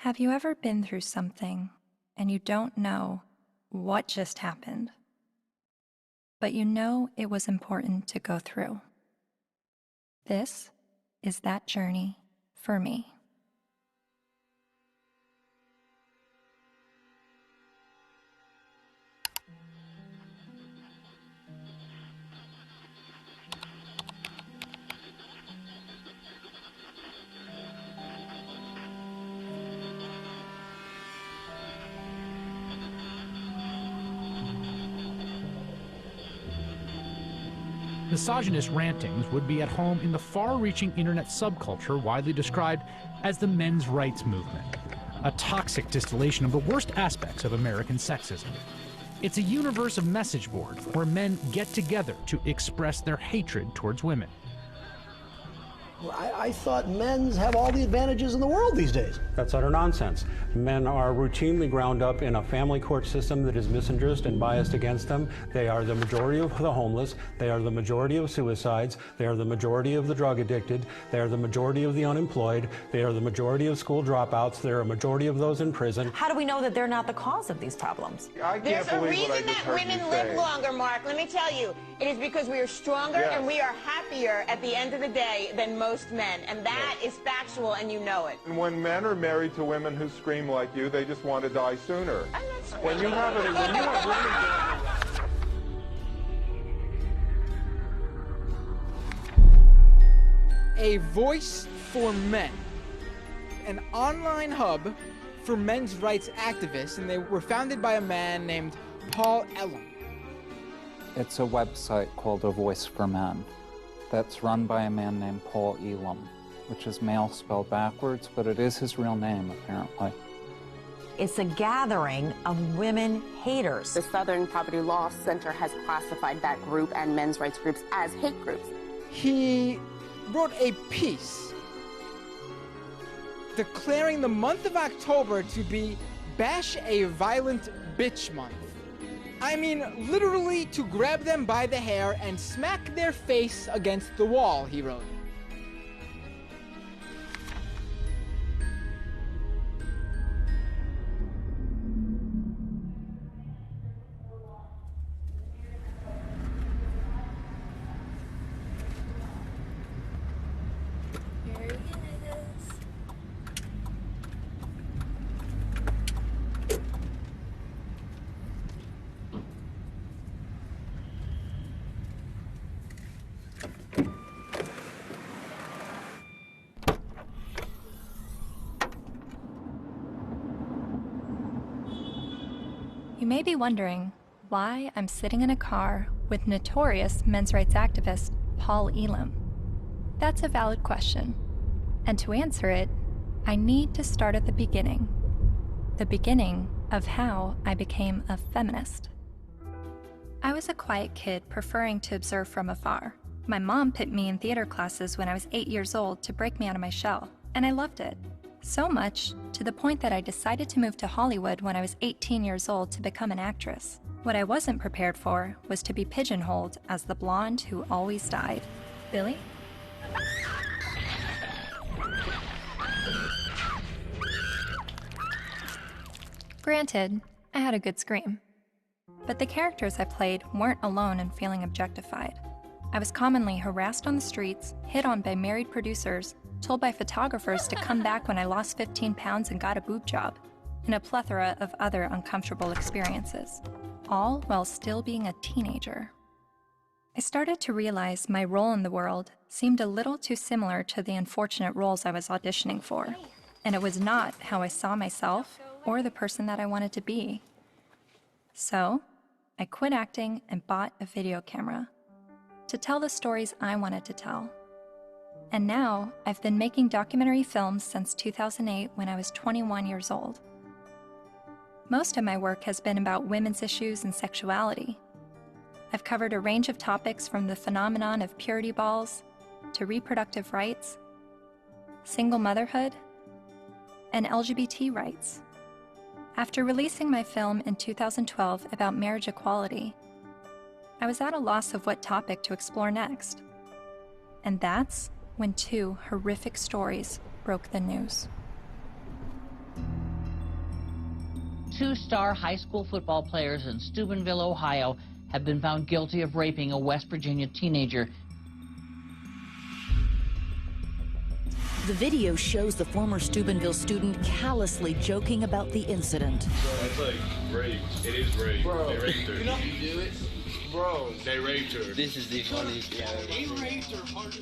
Have you ever been through something and you don't know what just happened, but you know it was important to go through? This is that journey for me. Misogynist rantings would be at home in the far-reaching internet subculture widely described as the men's rights movement, a toxic distillation of the worst aspects of American sexism. It's a universe of message boards where men get together to express their hatred towards women. I thought men's have all the advantages in the world these days. That's utter nonsense. Men are routinely ground up in a family court system that is misandrist and biased against them. They are the majority of the homeless. They are the majority of suicides. They are the majority of the drug addicted. They are the majority of the unemployed. They are the majority of school dropouts. They are a majority of those in prison. How do we know that they're not the cause of these problems? There's a reason that women live longer, Mark. Let me tell you. It is because we are stronger and we are happier at the end of the day than most men. And that is factual, and you know it. And when men are married to women who scream like you, they just want to die sooner. When you have women... A voice for men. An online hub for men's rights activists, and they were founded by a man named Paul Elam. It's a website called A Voice for Men that's run by a man named Paul Elam, which is male spelled backwards, but it is his real name, apparently. It's a gathering of women haters. The Southern Poverty Law Center has classified that group and men's rights groups as hate groups. He wrote a piece declaring the month of October to be Bash a Violent Bitch Month. I mean, literally to grab them by the hair and smack their face against the wall, he wrote. You may be wondering why I'm sitting in a car with notorious men's rights activist Paul Elam. That's a valid question, and to answer it, I need to start at the beginning of how I became a feminist. I was a quiet kid preferring to observe from afar. My mom put me in theater classes when I was 8 years old to break me out of my shell, and I loved it. So much, to the point that I decided to move to Hollywood when I was 18 years old to become an actress. What I wasn't prepared for was to be pigeonholed as the blonde who always died. Billy? Granted, I had a good scream. But the characters I played weren't alone in feeling objectified. I was commonly harassed on the streets, hit on by married producers, told by photographers to come back when I lost 15 pounds and got a boob job, and a plethora of other uncomfortable experiences, all while still being a teenager. I started to realize my role in the world seemed a little too similar to the unfortunate roles I was auditioning for, and it was not how I saw myself or the person that I wanted to be. So, I quit acting and bought a video camera to tell the stories I wanted to tell. And now, I've been making documentary films since 2008 when I was 21 years old. Most of my work has been about women's issues and sexuality. I've covered a range of topics from the phenomenon of purity balls to reproductive rights, single motherhood, and LGBT rights. After releasing my film in 2012 about marriage equality, I was at a loss of what topic to explore next. And that's when two horrific stories broke the news. two-star high school football players in Steubenville, Ohio, have been found guilty of raping a West Virginia teenager. The video shows the former Steubenville student callously joking about the incident. That's like rape. It is rape. Bro, they raped her. You know you do it? Bro. They raped her. This is the funniest thing I've ever seen. They raped her.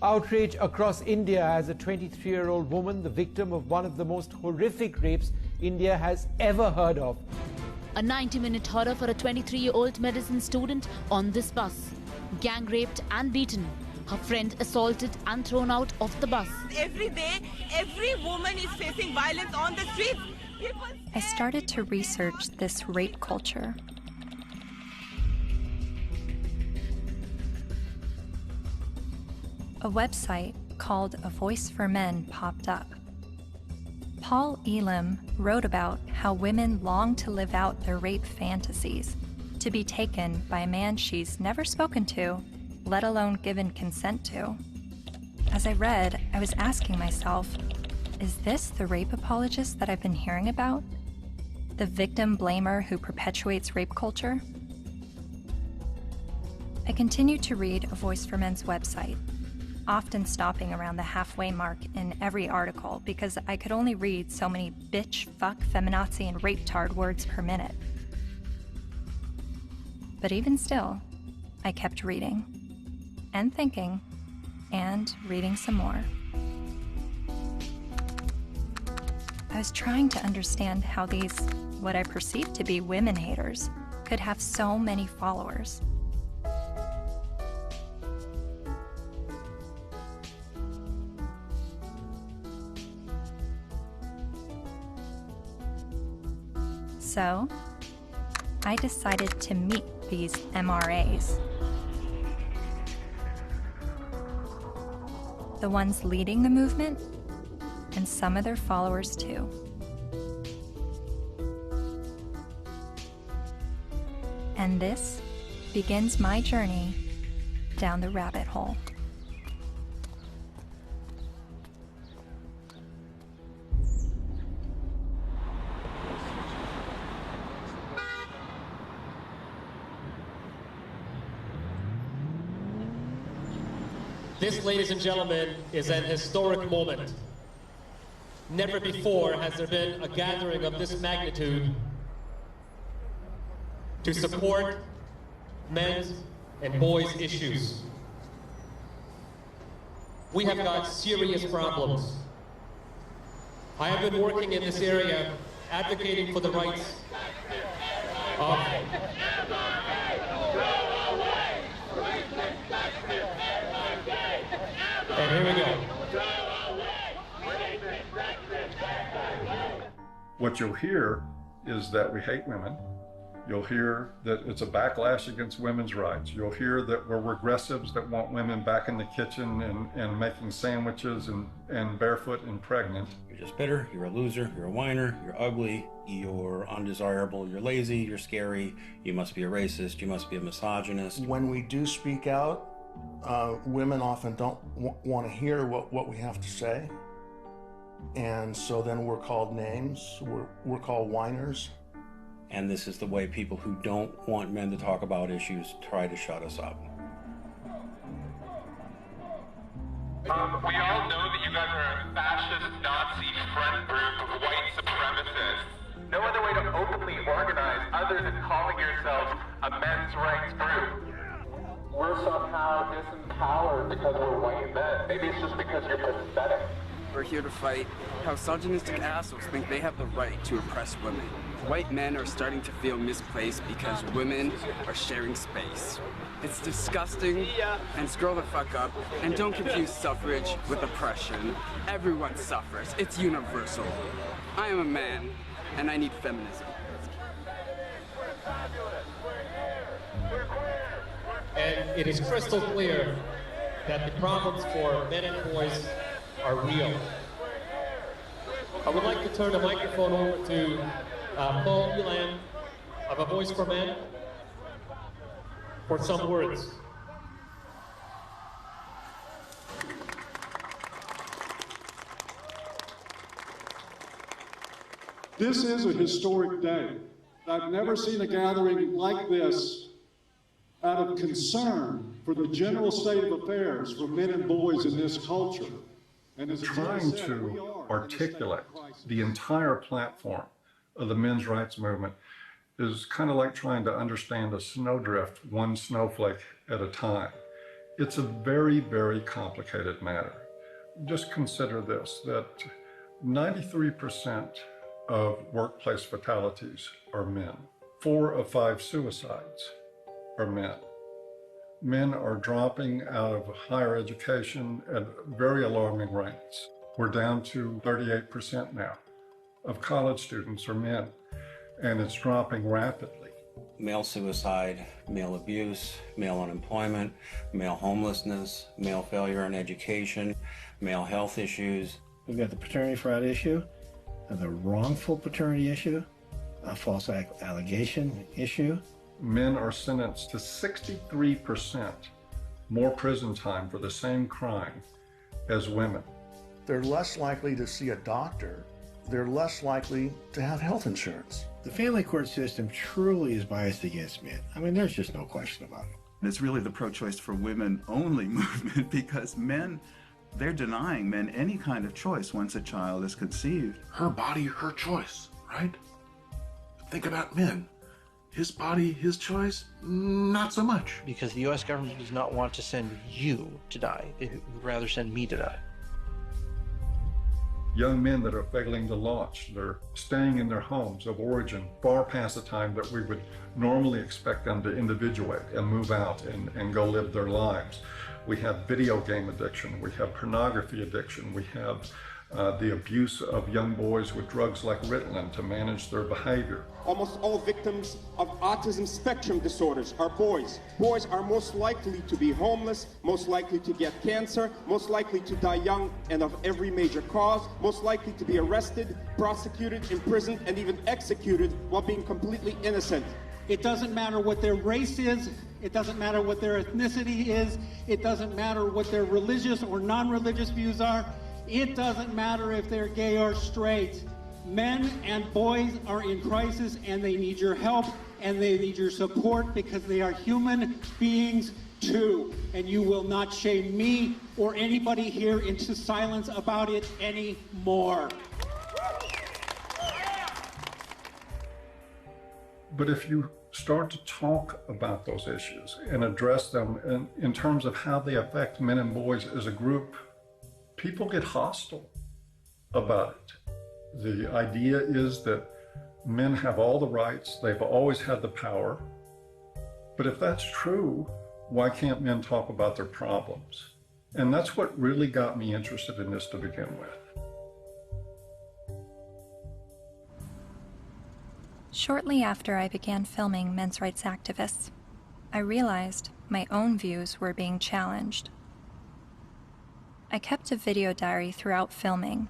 Outrage across India as a 23-year-old woman, the victim of one of the most horrific rapes India has ever heard of. A 90-minute horror for a 23-year-old medicine student on this bus. Gang raped and beaten. Her friend assaulted and thrown out of the bus. Every day, every woman is facing violence on the streets. I started to research this rape culture. A website called A Voice for Men popped up. Paul Elam wrote about how women long to live out their rape fantasies, to be taken by a man she's never spoken to, let alone given consent to. As I read, I was asking myself, is this the rape apologist that I've been hearing about? The victim blamer who perpetuates rape culture? I continued to read A Voice for Men's website, often stopping around the halfway mark in every article because I could only read so many bitch, fuck, feminazi, and rape-tard words per minute. But even still, I kept reading, and thinking, and reading some more. I was trying to understand how these, what I perceived to be women haters, could have so many followers. So, I decided to meet these MRAs. The ones leading the movement, and some of their followers too. And this begins my journey down the rabbit hole. This, ladies and gentlemen, is an historic moment. Never before has there been a gathering of this magnitude to support men's and boys' issues. We have got serious problems. I have been working in this area advocating for the rights of and here we go. What you'll hear is that we hate women. You'll hear that it's a backlash against women's rights. You'll hear that we're regressives that want women back in the kitchen and making sandwiches and barefoot and pregnant. You're just bitter, you're a loser, you're a whiner, you're ugly, you're undesirable, you're lazy, you're scary, you must be a racist, you must be a misogynist. When we do speak out, women often don't want to hear what we have to say. And so then we're called names, we're called whiners. And this is the way people who don't want men to talk about issues try to shut us up. We all know that you guys are a fascist, Nazi friend group of white supremacists. No other way to openly organize other than calling yourselves a men's rights group. We're somehow disempowered because we're white men. Maybe it's just because you're pathetic. We're here to fight how misogynistic assholes think they have the right to oppress women. White men are starting to feel misplaced because women are sharing space. It's disgusting, and scroll the fuck up, and don't confuse suffrage with oppression. Everyone suffers. It's universal. I am a man, and I need feminism. And it is crystal clear that the problems for men and boys are real. I would like to turn the microphone over to Paul Elam of A Voice for Men for some words. This is a historic day. I've never seen a gathering like this out of concern for the general state of affairs for men and boys in this culture. And as Trying to articulate the entire platform of the men's rights movement is kind of like trying to understand a snowdrift one snowflake at a time. It's a very, very complicated matter. Just consider this, that 93% of workplace fatalities are men. 4 of 5 suicides are men. Men are dropping out of higher education at very alarming rates. We're down to 38% now of college students are men, and it's dropping rapidly. Male suicide, male abuse, male unemployment, male homelessness, male failure in education, male health issues. We've got the paternity fraud issue, the wrongful paternity issue, a false allegation issue. Men are sentenced to 63% more prison time for the same crime as women. They're less likely to see a doctor. They're less likely to have health insurance. The family court system truly is biased against men. I mean, there's just no question about it. It's really the pro-choice for women only movement because men, they're denying men any kind of choice once a child is conceived. Her body, her choice, right? Think about men. His body, his choice, not so much. Because the U.S. government does not want to send you to die. It would rather send me to die. Young men that are failing to launch, they're staying in their homes of origin far past the time that we would normally expect them to individuate and move out and go live their lives. We have video game addiction, we have pornography addiction, we have the abuse of young boys with drugs like Ritalin to manage their behavior. Almost all victims of autism spectrum disorders are boys. Boys are most likely to be homeless, most likely to get cancer, most likely to die young and of every major cause, most likely to be arrested, prosecuted, imprisoned, and even executed while being completely innocent. It doesn't matter what their race is, it doesn't matter what their ethnicity is, it doesn't matter what their religious or non-religious views are, it doesn't matter if they're gay or straight. Men and boys are in crisis and they need your help and they need your support because they are human beings too. And you will not shame me or anybody here into silence about it anymore. But if you start to talk about those issues and address them in terms of how they affect men and boys as a group, people get hostile about it. The idea is that men have all the rights, they've always had the power. But if that's true, why can't men talk about their problems? And that's what really got me interested in this to begin with. Shortly after I began filming men's rights activists, I realized my own views were being challenged. I kept a video diary throughout filming,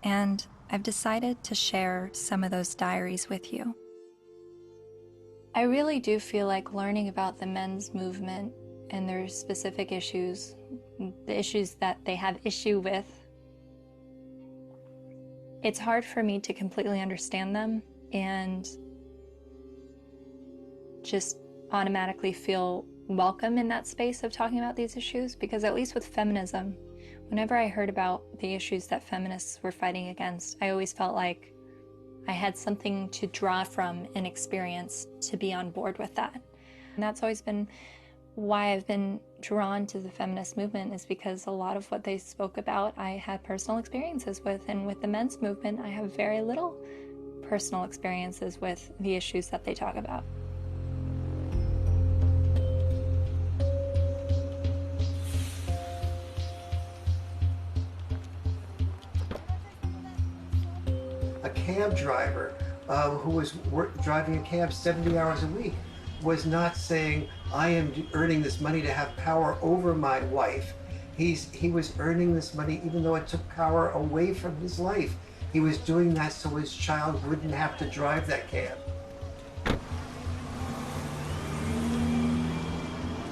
and I've decided to share some of those diaries with you. I really do feel like learning about the men's movement and their specific issues, the issues that they have issue with, it's hard for me to completely understand them and just automatically feel welcome in that space of talking about these issues, because at least with feminism, whenever I heard about the issues that feminists were fighting against, I always felt like I had something to draw from and experience to be on board with that. And that's always been why I've been drawn to the feminist movement, is because a lot of what they spoke about I had personal experiences with, and with the men's movement I have very little personal experiences with the issues that they talk about. A cab driver who was driving a cab 70 hours a week was not saying, I am earning this money to have power over my wife. He was earning this money even though it took power away from his life. He was doing that so his child wouldn't have to drive that cab.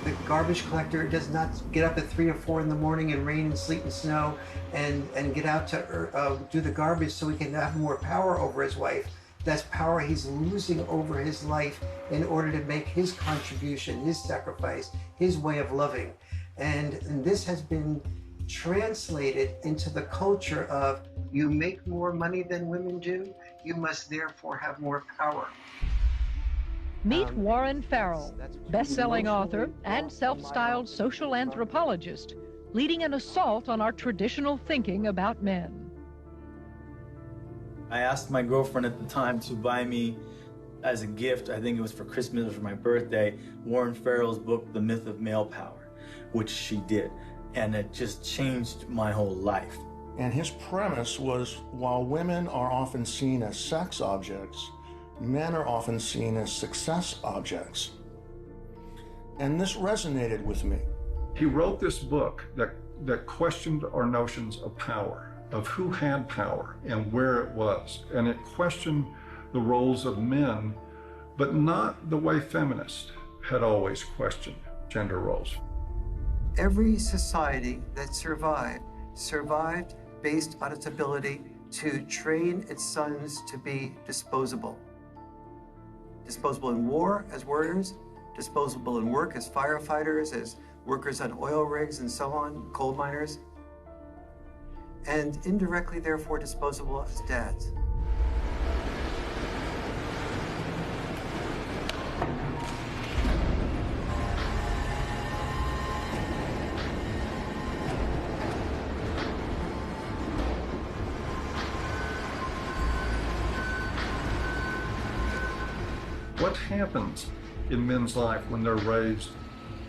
The garbage collector does not get up at 3 or 4 in the morning in rain and sleet and snow and get out to do the garbage so he can have more power over his wife. That's power he's losing over his life in order to make his contribution, his sacrifice, his way of loving. And this has been translated into the culture of, you make more money than women do, you must therefore have more power. Meet Warren Farrell, best-selling author and self-styled social anthropologist, leading an assault on our traditional thinking about men. I asked my girlfriend at the time to buy me as a gift, I think it was for Christmas or for my birthday, Warren Farrell's book, The Myth of Male Power, which she did. And it just changed my whole life. And his premise was, while women are often seen as sex objects, men are often seen as success objects. And this resonated with me. He wrote this book that questioned our notions of power, of who had power and where it was. And it questioned the roles of men, but not the way feminists had always questioned gender roles. Every society that survived based on its ability to train its sons to be disposable. Disposable in war as warriors, disposable in work as firefighters, as workers on oil rigs and so on, coal miners, and indirectly, therefore, disposable as dads. What happens in men's life when they're raised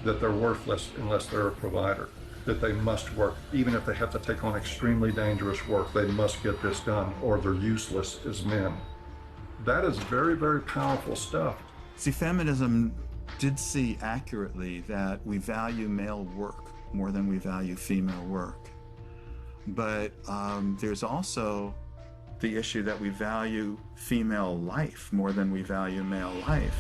that they're worthless unless they're a provider, that they must work, even if they have to take on extremely dangerous work, they must get this done or they're useless as men? That is very, very powerful stuff. See, feminism did see accurately that we value male work more than we value female work. But there's also the issue that we value female life more than we value male life.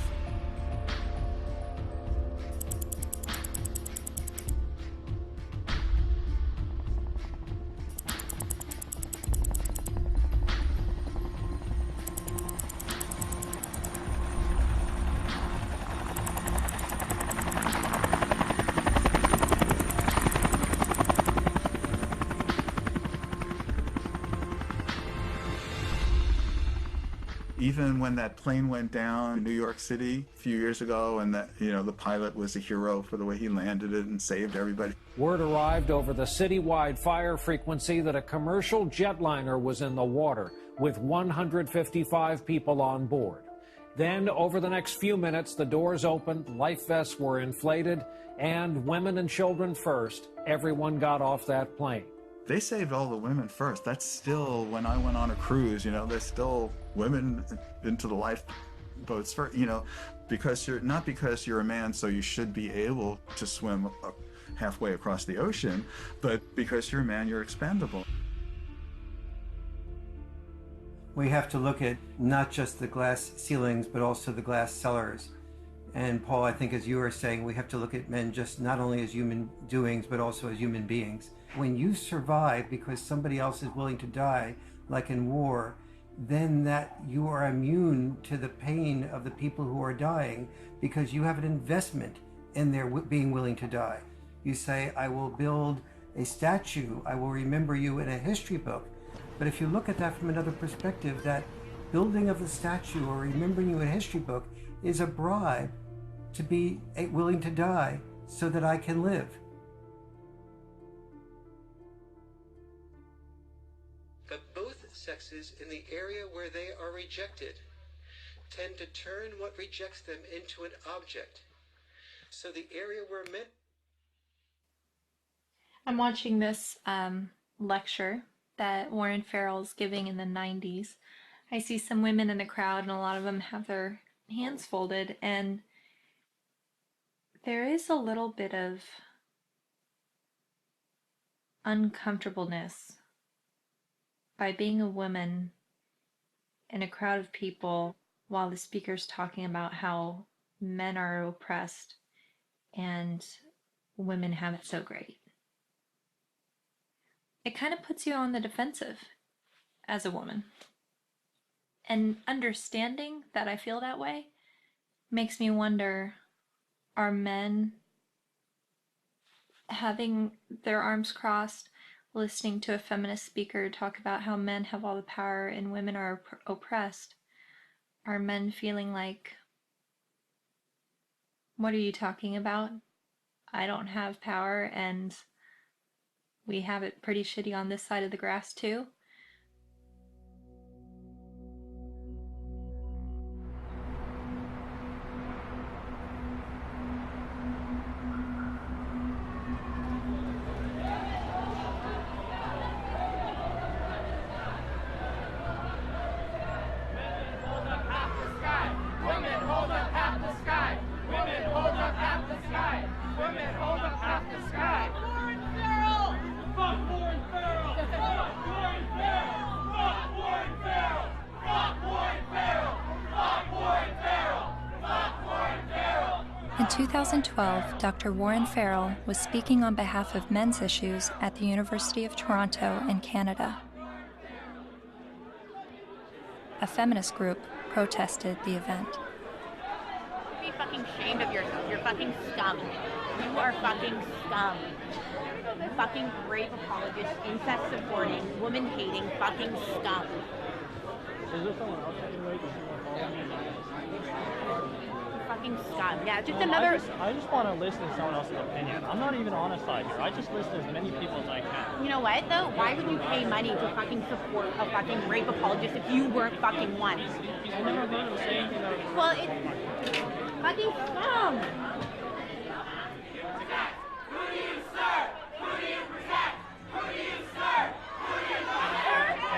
Even when that plane went down in New York City a few years ago, and that, the pilot was a hero for the way he landed it and saved everybody. Word arrived over the citywide fire frequency that a commercial jetliner was in the water with 155 people on board. Then, over the next few minutes, the doors opened, life vests were inflated, and women and children first, everyone got off that plane. They saved all the women first. That's still, when I went on a cruise, there's still women into the lifeboats first, because not because you're a man, so you should be able to swim halfway across the ocean, but because you're a man, you're expendable. We have to look at not just the glass ceilings, but also the glass cellars. And Paul, I think as you were saying, we have to look at men just not only as human doings, but also as human beings. When you survive because somebody else is willing to die, like in war, then that you are immune to the pain of the people who are dying because you have an investment in their being willing to die. You say, I will build a statue, I will remember you in a history book. But if you look at that from another perspective, that building of the statue or remembering you in a history book is a bribe to be willing to die so that I can live. But both sexes, in the area where they are rejected, tend to turn what rejects them into an object. So the area where men... I'm watching this lecture that Warren Farrell's giving in the 90s. I see some women in the crowd, and a lot of them have their hands folded, and there is a little bit of uncomfortableness by being a woman in a crowd of people while the speaker's talking about how men are oppressed and women have it so great. It kind of puts you on the defensive as a woman. And understanding that I feel that way makes me wonder, are men having their arms crossed, listening to a feminist speaker talk about how men have all the power and women are oppressed? Are men feeling like, what are you talking about? I don't have power and we have it pretty shitty on this side of the grass too? In 2012, Dr. Warren Farrell was speaking on behalf of men's issues at the University of Toronto in Canada. A feminist group protested the event. Be fucking ashamed of yourself. You're fucking scum. You are fucking scum. Fucking rape apologist, incest supporting, woman hating, fucking scum. Is there someone else that can wait? Fucking scum. Yeah, just another. I just want to listen to someone else's opinion. I'm not even on a side here. I just listen to as many people as I can. You know what though? Why would you pay money to fucking support a fucking rape apologist if you weren't fucking one? I never heard him say anything that was. Well, it's fucking scum. Who do you serve? Who do you protect? Who do you serve? Who do you protect?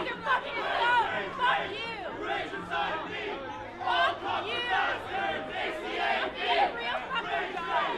You're fucking scum. Fuck you. Raise your side of me. All cops are bastards. ACAB. Real fucking scum.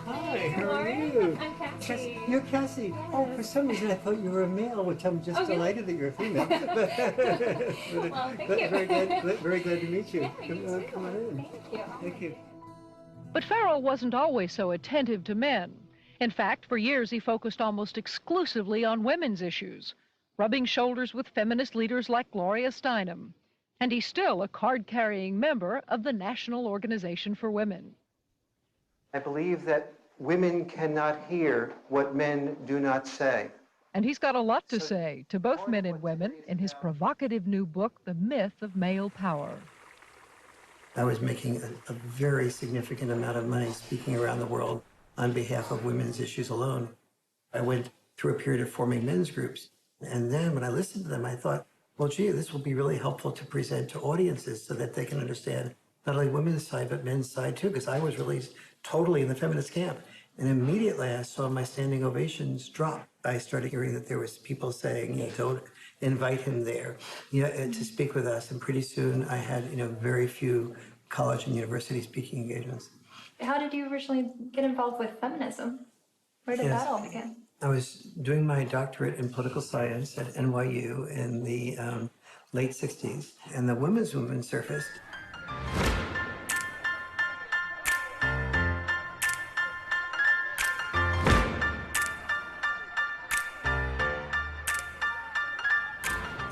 Hi, how are you? I'm Cassie. You're Cassie. Oh, for some reason I thought you were a male, which I'm just delighted that you're a female. Well, thank you. Very glad to meet you. Yeah, you too. Come on in. Thank you. Thank you. But Farrell wasn't always so attentive to men. In fact, for years he focused almost exclusively on women's issues, rubbing shoulders with feminist leaders like Gloria Steinem. And he's still a card-carrying member of the National Organization for Women. I believe that women cannot hear what men do not say. And he's got a lot to say to both men and women in his provocative new book, The Myth of Male Power. I was making a very significant amount of money speaking around the world on behalf of women's issues alone. I went through a period of forming men's groups. And then when I listened to them, I thought, well, gee, this will be really helpful to present to audiences so that they can understand not only women's side, but men's side too, because I was really totally in the feminist camp. And immediately I saw my standing ovations drop. I started hearing that there was people saying, don't invite him there, to speak with us. And pretty soon I had, very few college and university speaking engagements. How did you originally get involved with feminism? Where did that all begin? I was doing my doctorate in political science at NYU in the late 60s, and the women's movement surfaced.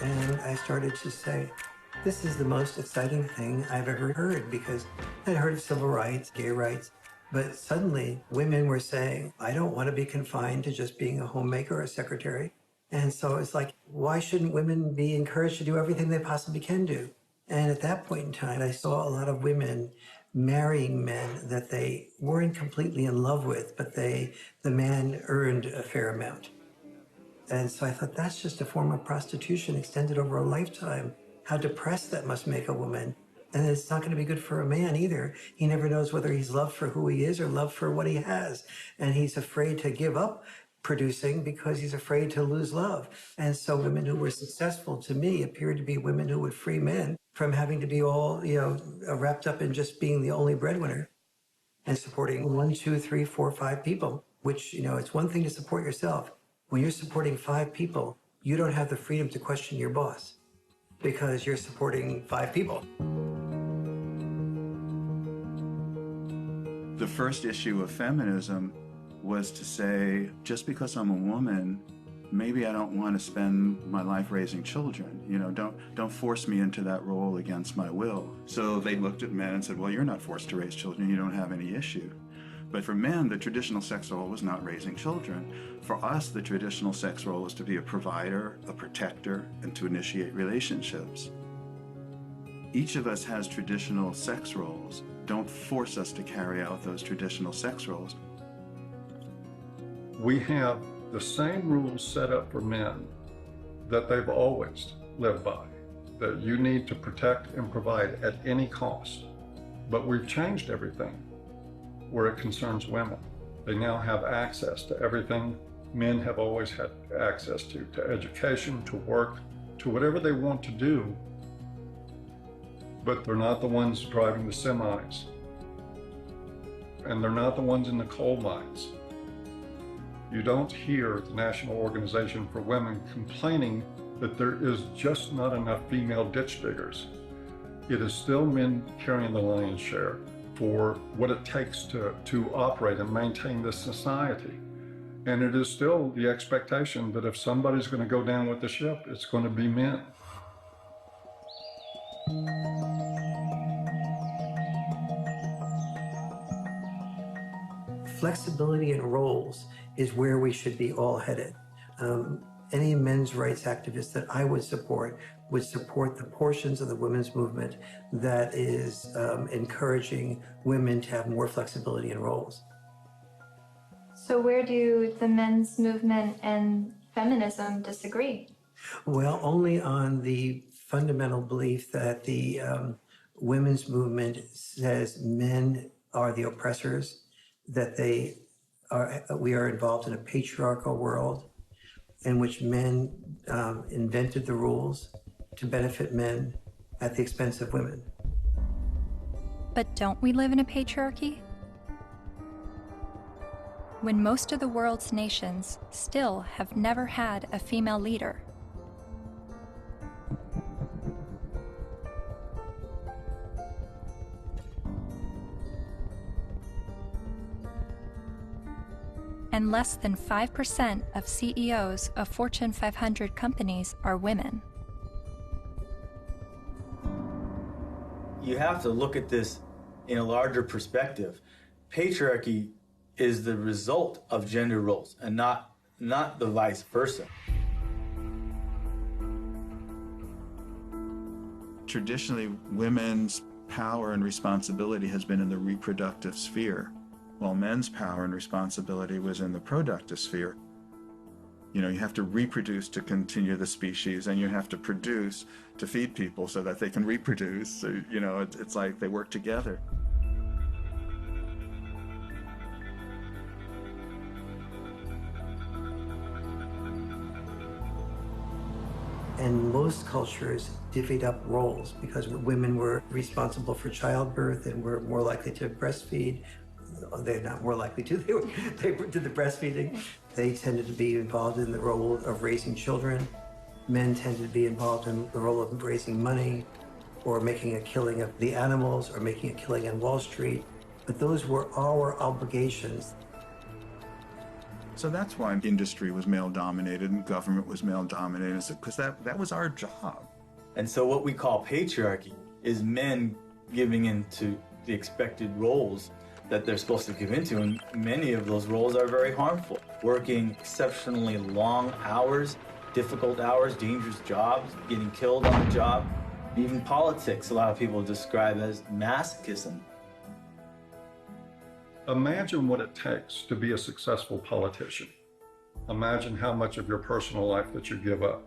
And I started to say, this is the most exciting thing I've ever heard, because I'd heard of civil rights, gay rights, But suddenly, women were saying, I don't want to be confined to just being a homemaker or a secretary. And so it's like, why shouldn't women be encouraged to do everything they possibly can do? And at that point in time, I saw a lot of women marrying men that they weren't completely in love with, but the man earned a fair amount. And so I thought, that's just a form of prostitution extended over a lifetime. How depressed that must make a woman. And it's not going to be good for a man either. He never knows whether he's loved for who he is or loved for what he has. And he's afraid to give up producing because he's afraid to lose love. And so women who were successful to me appeared to be women who would free men from having to be all, wrapped up in just being the only breadwinner and supporting 1, 2, 3, 4, 5 people, which, it's one thing to support yourself. When you're supporting 5 people, you don't have the freedom to question your boss because you're supporting 5 people. The first issue of feminism was to say, just because I'm a woman, maybe I don't want to spend my life raising children. Don't force me into that role against my will. So they looked at men and said, well, you're not forced to raise children. You don't have any issue. But for men, the traditional sex role was not raising children. For us, the traditional sex role was to be a provider, a protector, and to initiate relationships. Each of us has traditional sex roles. Don't force us to carry out those traditional sex roles. We have the same rules set up for men that they've always lived by, that you need to protect and provide at any cost. But we've changed everything where it concerns women. They now have access to everything men have always had access to education, to work, to whatever they want to do. But they're not the ones driving the semis. And they're not the ones in the coal mines. You don't hear the National Organization for Women complaining that there is just not enough female ditch diggers. It is still men carrying the lion's share for what it takes to operate and maintain this society. And it is still the expectation that if somebody's going to go down with the ship, it's going to be men. Flexibility in roles is where we should be all headed. Any men's rights activist that I would support the portions of the women's movement that is encouraging women to have more flexibility in roles. So where do the men's movement and feminism disagree? Well, only on the fundamental belief that the women's movement says men are the oppressors, that we are involved in a patriarchal world in which men invented the rules to benefit men at the expense of women. But don't we live in a patriarchy? When most of the world's nations still have never had a female leader. And less than 5% of CEOs of Fortune 500 companies are women. You have to look at this in a larger perspective. Patriarchy is the result of gender roles and not the vice versa. Traditionally, women's power and responsibility has been in the reproductive sphere, while men's power and responsibility was in the productive sphere. You have to reproduce to continue the species, and you have to produce to feed people so that they can reproduce. So, it's like they work together. And most cultures divvied up roles because women were responsible for childbirth and were more likely to breastfeed. They're not more likely to, they did the breastfeeding. They tended to be involved in the role of raising children. Men tended to be involved in the role of raising money or making a killing of the animals or making a killing on Wall Street. But those were our obligations. So that's why industry was male-dominated and government was male-dominated, because that was our job. And so what we call patriarchy is men giving into the expected roles that they're supposed to give into, and many of those roles are very harmful. Working exceptionally long hours, difficult hours, dangerous jobs, getting killed on the job. Even politics, a lot of people describe as masochism. Imagine what it takes to be a successful politician. Imagine how much of your personal life that you give up,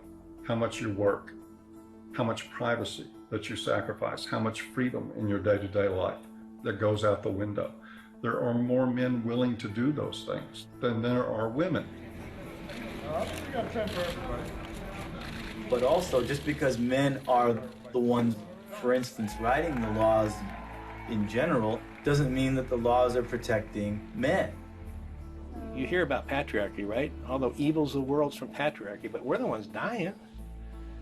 how much you work, how much privacy that you sacrifice, how much freedom in your day-to-day life that goes out the window. There are more men willing to do those things than there are women. But also, just because men are the ones, for instance, writing the laws in general, doesn't mean that the laws are protecting men. You hear about patriarchy, right? All the evils of the world's from patriarchy, but we're the ones dying,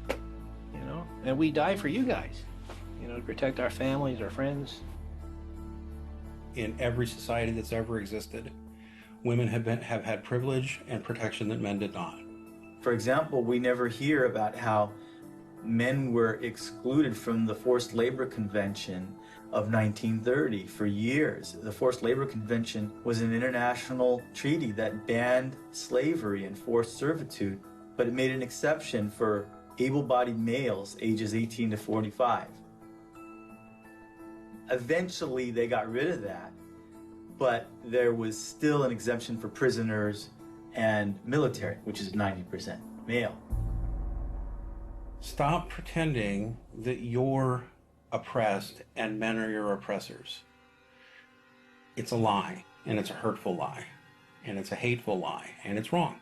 you know? And we die for you guys, you know, to protect our families, our friends. In every society that's ever existed, women have had privilege and protection that men did not. For example, we never hear about how men were excluded from the Forced Labor Convention of 1930 for years. The Forced Labor Convention was an international treaty that banned slavery and forced servitude, but it made an exception for able-bodied males ages 18 to 45. Eventually, they got rid of that, but there was still an exemption for prisoners and military, which is 90% male. Stop pretending that you're oppressed and men are your oppressors. It's a lie, and it's a hurtful lie, and it's a hateful lie, and it's wrong.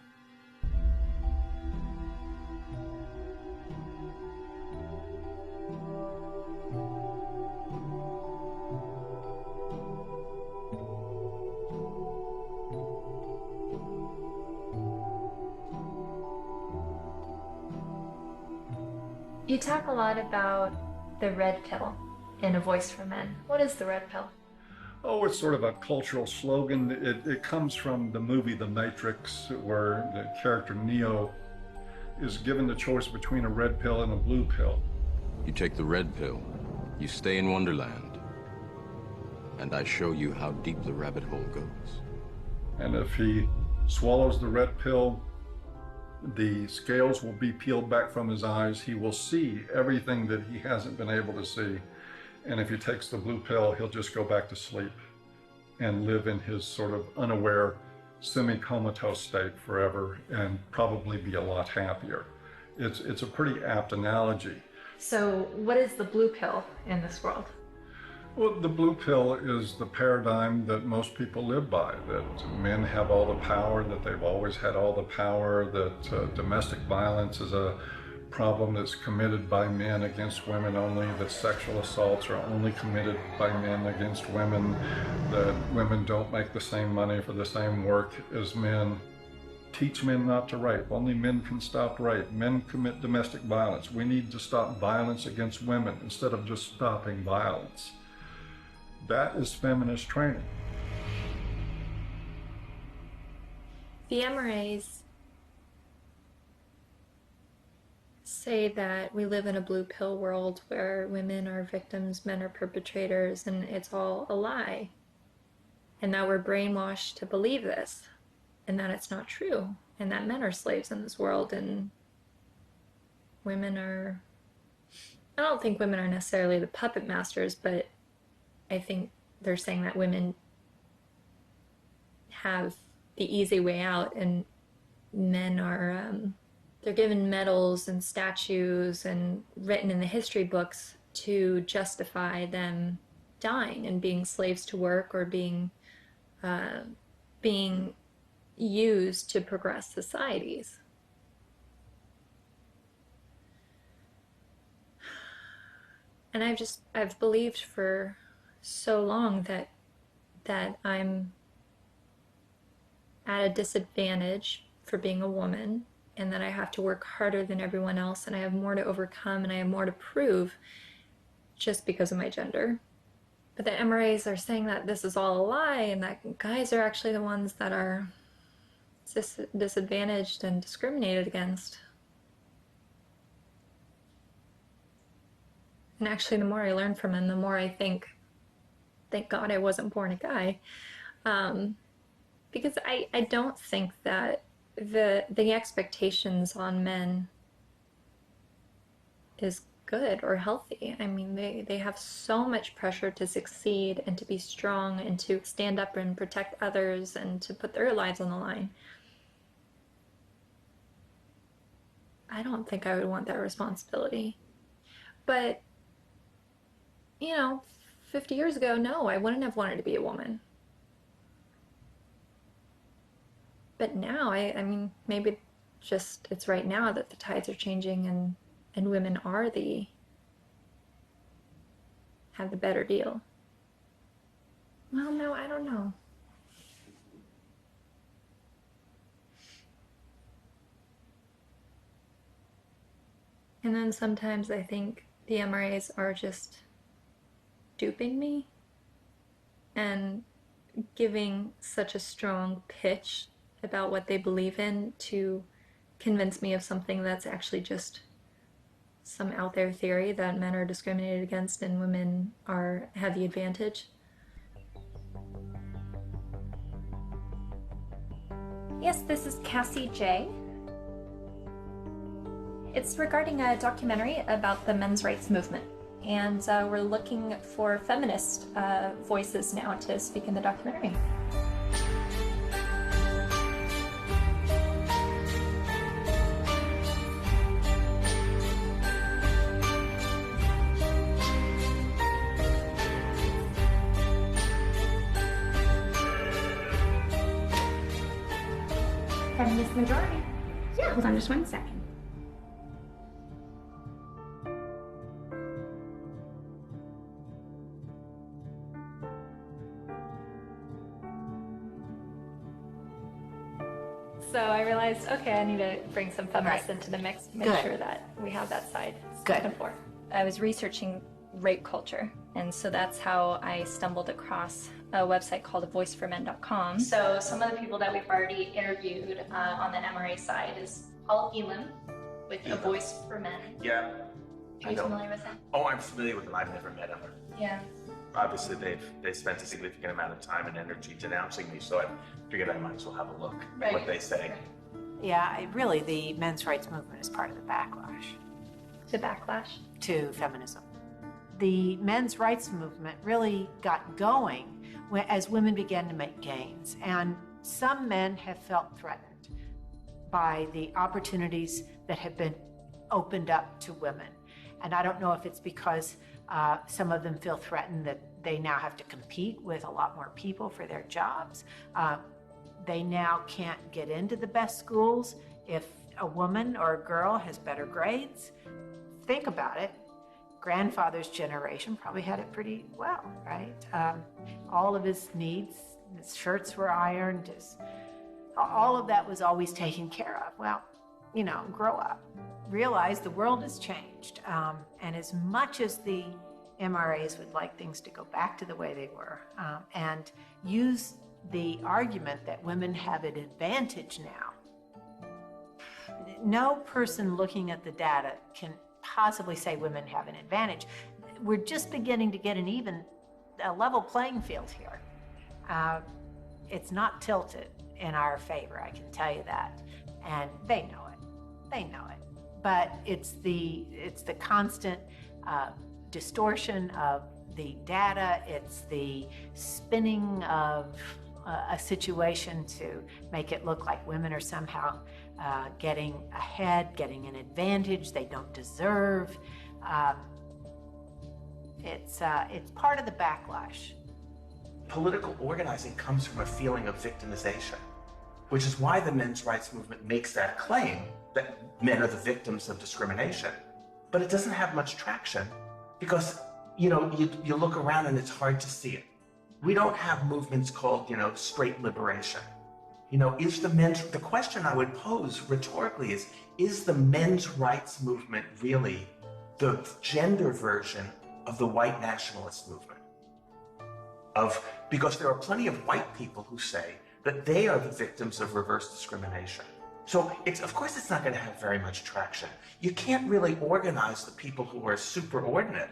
You talk a lot about the red pill in A Voice for Men. What is the red pill? Oh, it's sort of a cultural slogan. It comes from the movie The Matrix, where the character Neo is given the choice between a red pill and a blue pill. You take the red pill, you stay in Wonderland, and I show you how deep the rabbit hole goes. And if he swallows the red pill, the scales will be peeled back from his eyes. He will see everything that he hasn't been able to see. And if he takes the blue pill, he'll just go back to sleep and live in his sort of unaware, semi-comatose state forever and probably be a lot happier. It's a pretty apt analogy. So what is the blue pill in this world? Well, the blue pill is the paradigm that most people live by, that men have all the power, that they've always had all the power, that domestic violence is a problem that's committed by men against women only, that sexual assaults are only committed by men against women, that women don't make the same money for the same work as men. Teach men not to rape. Only men can stop rape. Men commit domestic violence. We need to stop violence against women instead of just stopping violence. That is feminist training. The MRAs say that we live in a blue pill world where women are victims, men are perpetrators, and it's all a lie. And that we're brainwashed to believe this, and that it's not true, and that men are slaves in this world, and women are... I don't think women are necessarily the puppet masters, but I think they're saying that women have the easy way out, and men are, they're given medals and statues and written in the history books to justify them dying and being slaves to work or being used to progress societies. And I've believed for so long that I'm at a disadvantage for being a woman, and that I have to work harder than everyone else, and I have more to overcome, and I have more to prove just because of my gender. But the MRAs are saying that this is all a lie, and that guys are actually the ones that are disadvantaged and discriminated against. And actually, the more I learn from him, the more I think thank God I wasn't born a guy. Because I don't think that the expectations on men is good or healthy. I mean, they have so much pressure to succeed and to be strong and to stand up and protect others and to put their lives on the line. I don't think I would want that responsibility. But, you know, 50 years ago, no, I wouldn't have wanted to be a woman. But now, I mean, maybe just it's right now that the tides are changing and women are have the better deal. Well, no, I don't know. And then sometimes I think the MRAs are just duping me and giving such a strong pitch about what they believe in to convince me of something that's actually just some out there theory that men are discriminated against and women have the advantage. Yes, this is Cassie J. It's regarding a documentary about the men's rights movement, and we're looking for feminist voices now to speak in the documentary. Feminist majority. Yeah, hold on just 1 second. So I realized, okay, I need to bring some feminists into the mix, make Good. sure that we have that side Good. spoken for. I was researching rape culture, and so that's how I stumbled across a website called avoiceformen.com. So some of the people that we've already interviewed on the MRA side is Paul Elam with A Voice for Men. Yeah. Are you familiar with him? Oh, I'm familiar with them. I've never met them. Yeah. Obviously, they've spent a significant amount of time and energy denouncing me, so I figured I might as well have a look at what they say. Yeah, really, the men's rights movement is part of the backlash. The backlash? To feminism. The men's rights movement really got going as women began to make gains, and some men have felt threatened by the opportunities that have been opened up to women. And I don't know if it's because some of them feel threatened that they now have to compete with a lot more people for their jobs. They now can't get into the best schools if a woman or a girl has better grades. Think about it. Grandfather's generation probably had it pretty well, right? All of his needs, his shirts were ironed, all of that was always taken care of. Well, you know, grow up. Realize the world has changed. And as much as the MRAs would like things to go back to the way they were, and use the argument that women have an advantage now, no person looking at the data can possibly say women have an advantage. We're just beginning to get a level playing field here. It's not tilted in our favor, I can tell you that. And they know it. They know it. But it's the constant distortion of the data. It's the spinning of a situation to make it look like women are somehow getting ahead, getting an advantage they don't deserve. It's part of the backlash. Political organizing comes from a feeling of victimization, which is why the men's rights movement makes that claim that men are the victims of discrimination. But it doesn't have much traction because, you know, you look around and it's hard to see it. We don't have movements called, you know, straight liberation. You know, the question I would pose rhetorically is the men's rights movement really the gender version of the white nationalist movement? Because there are plenty of white people who say that they are the victims of reverse discrimination. So of course it's not going to have very much traction. You can't really organize the people who are superordinate.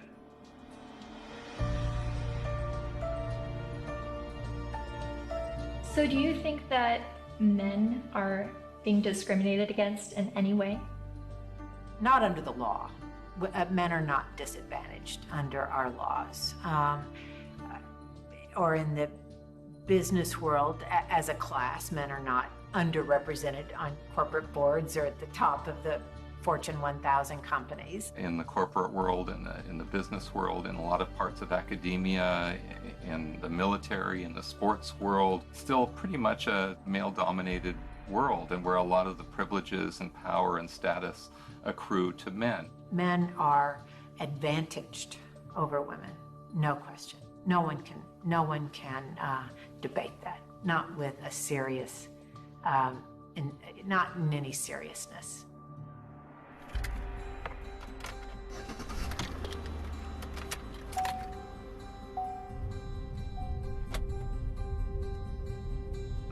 So do you think that men are being discriminated against in any way? Not under the law. Men are not disadvantaged under our laws. Or in the business world, as a class, men are not underrepresented on corporate boards or at the top of the Fortune 1000 companies. In the corporate world, in the business world, in a lot of parts of academia, in the military, in the sports world, still pretty much a male-dominated world, and where a lot of the privileges and power and status accrue to men. Men are advantaged over women, no question. No one can debate that, not with a serious, not in any seriousness.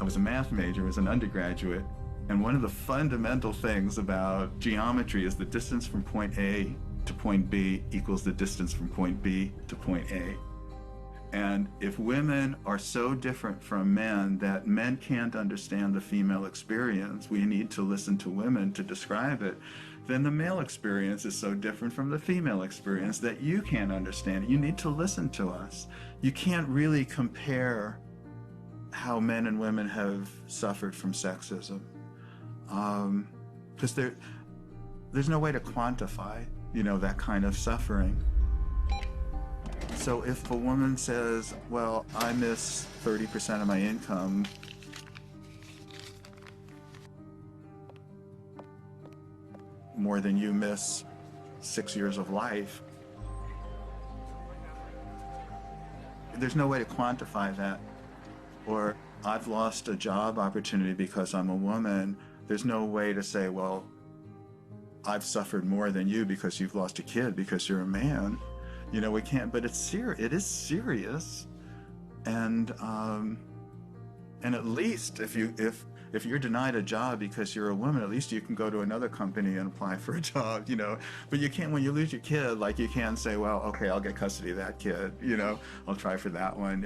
I was a math major as an undergraduate, and one of the fundamental things about geometry is the distance from point A to point B equals the distance from point B to point A. And if women are so different from men that men can't understand the female experience, we need to listen to women to describe it, then the male experience is so different from the female experience that you can't understand it. You need to listen to us. You can't really compare how men and women have suffered from sexism, because there's no way to quantify, that kind of suffering. So if a woman says, well, I miss 30% of my income, more than you miss 6 years of life, there's no way to quantify that. Or I've lost a job opportunity because I'm a woman. There's no way to say, well, I've suffered more than you because you've lost a kid because you're a man. We can't, but it's serious. It is serious. And at least if you're denied a job because you're a woman, at least you can go to another company and apply for a job, But you can't, when you lose your kid, you can't say, well, okay, I'll get custody of that kid, I'll try for that one.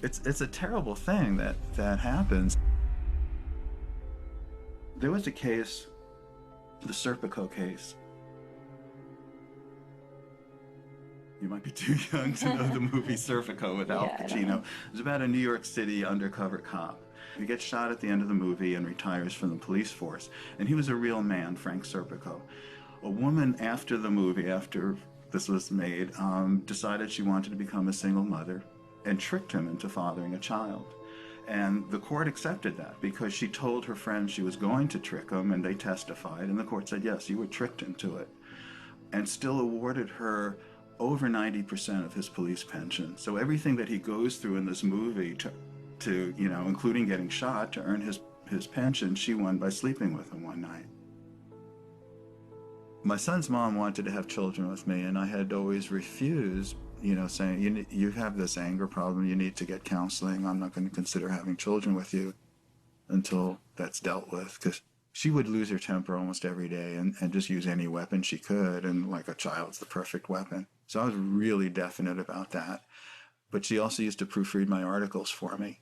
It's a terrible thing that happens. There was a case, the Serpico case. You might be too young to know the movie Serpico with Al Pacino. It was about a New York City undercover cop. He gets shot at the end of the movie and retires from the police force. And he was a real man, Frank Serpico. A woman after the movie, after this was made, decided she wanted to become a single mother and tricked him into fathering a child. And the court accepted that because she told her friends she was going to trick him, and they testified, and the court said, yes, you were tricked into it, and still awarded her over 90% of his police pension. So everything that he goes through in this movie to including getting shot to earn his pension, she won by sleeping with him one night. My son's mom wanted to have children with me, and I had always refused, saying, you have this anger problem, you need to get counseling. I'm not going to consider having children with you until that's dealt with, because she would lose her temper almost every day and just use any weapon she could, and like a child's the perfect weapon. So I was really definite about that. But she also used to proofread my articles for me.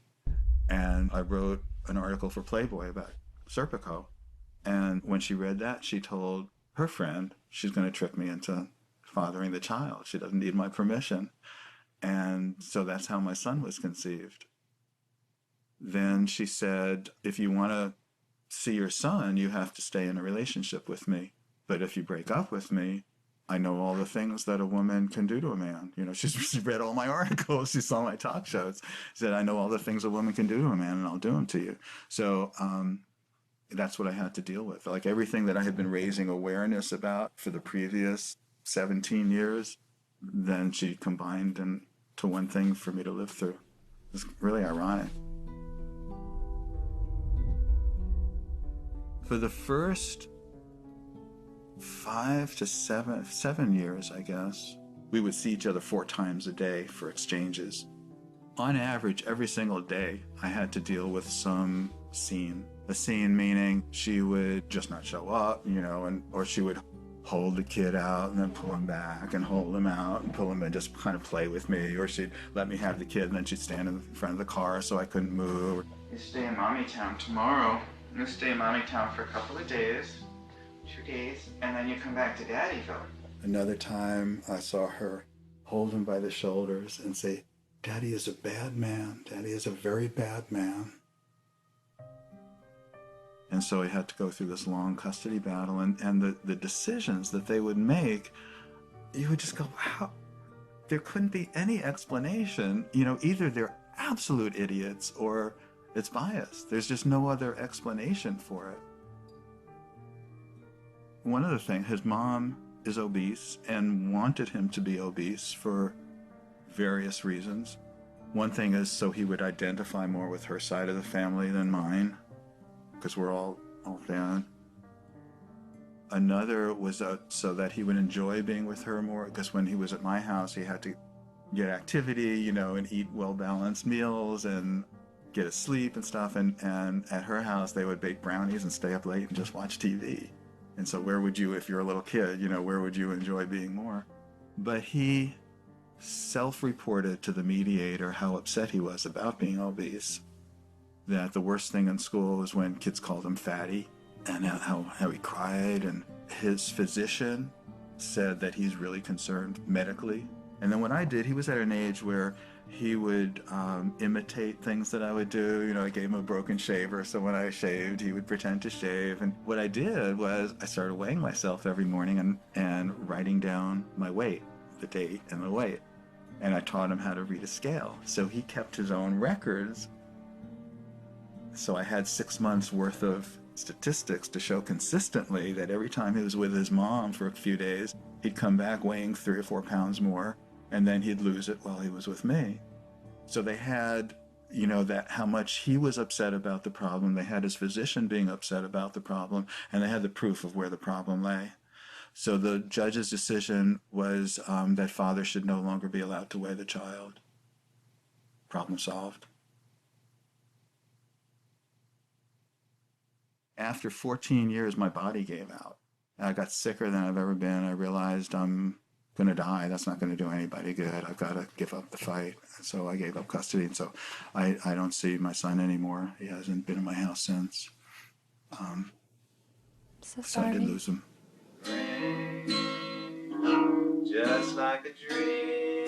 And I wrote an article for Playboy about Serpico. And when she read that, she told her friend she's going to trick me into fathering the child. She doesn't need my permission. And so that's how my son was conceived. Then she said, if you want to see your son, you have to stay in a relationship with me. But if you break up with me, I know all the things that a woman can do to a man. She read all my articles. She saw my talk shows. She said, I know all the things a woman can do to a man, and I'll do them to you. So that's what I had to deal with. Like everything that I had been raising awareness about for the previous 17 years, then she combined into one thing for me to live through. It's really ironic. For the first 5 to 7 years, I guess, we would see each other 4 times a day for exchanges. On average, every single day, I had to deal with some scene. A scene meaning she would just not show up, or she would hold the kid out and then pull him back and hold him out and pull him and just kind of play with me, or she'd let me have the kid and then she'd stand in front of the car so I couldn't move. You stay in Mommy Town tomorrow. You stay in Mommy Town for a couple of days, 2 days, and then you come back to Daddyville. Another time I saw her hold him by the shoulders and say, Daddy is a bad man. Daddy is a very bad man. And so he had to go through this long custody battle, and the decisions that they would make, you would just go, wow, there couldn't be any explanation. You know, either they're absolute idiots or it's biased. There's just no other explanation for it. One other thing, his mom is obese and wanted him to be obese for various reasons. One thing is so he would identify more with her side of the family than mine, because we're all thin. Another was so that he would enjoy being with her more, because when he was at my house, he had to get activity, you know, and eat well-balanced meals and get his sleep and stuff. And at her house, they would bake brownies and stay up late and just watch TV. And so where would you, if you're a little kid, you know, where would you enjoy being more? But he self-reported to the mediator how upset he was about being obese, that the worst thing in school was when kids called him fatty, and how he cried. And his physician said that he's really concerned medically. And then what I did, he was at an age where he would imitate things that I would do. You know, I gave him a broken shaver, so when I shaved, he would pretend to shave. And what I did was I started weighing myself every morning and writing down my weight, the date and the weight. And I taught him how to read a scale. So he kept his own records. So I had 6 months worth of statistics to show consistently that every time he was with his mom for a few days, he'd come back weighing 3 or 4 pounds more, and then he'd lose it while he was with me. So they had, you know, that how much he was upset about the problem. They had his physician being upset about the problem, and they had the proof of where the problem lay. So the judge's decision was that father should no longer be allowed to weigh the child. Problem solved. After 14 years, my body gave out. I got sicker than I've ever been. I realized I'm going to die. That's not going to do anybody good. I've got to give up the fight. So I gave up custody. And so I don't see my son anymore. He hasn't been in my house since. So I did lose him. Just like a dream.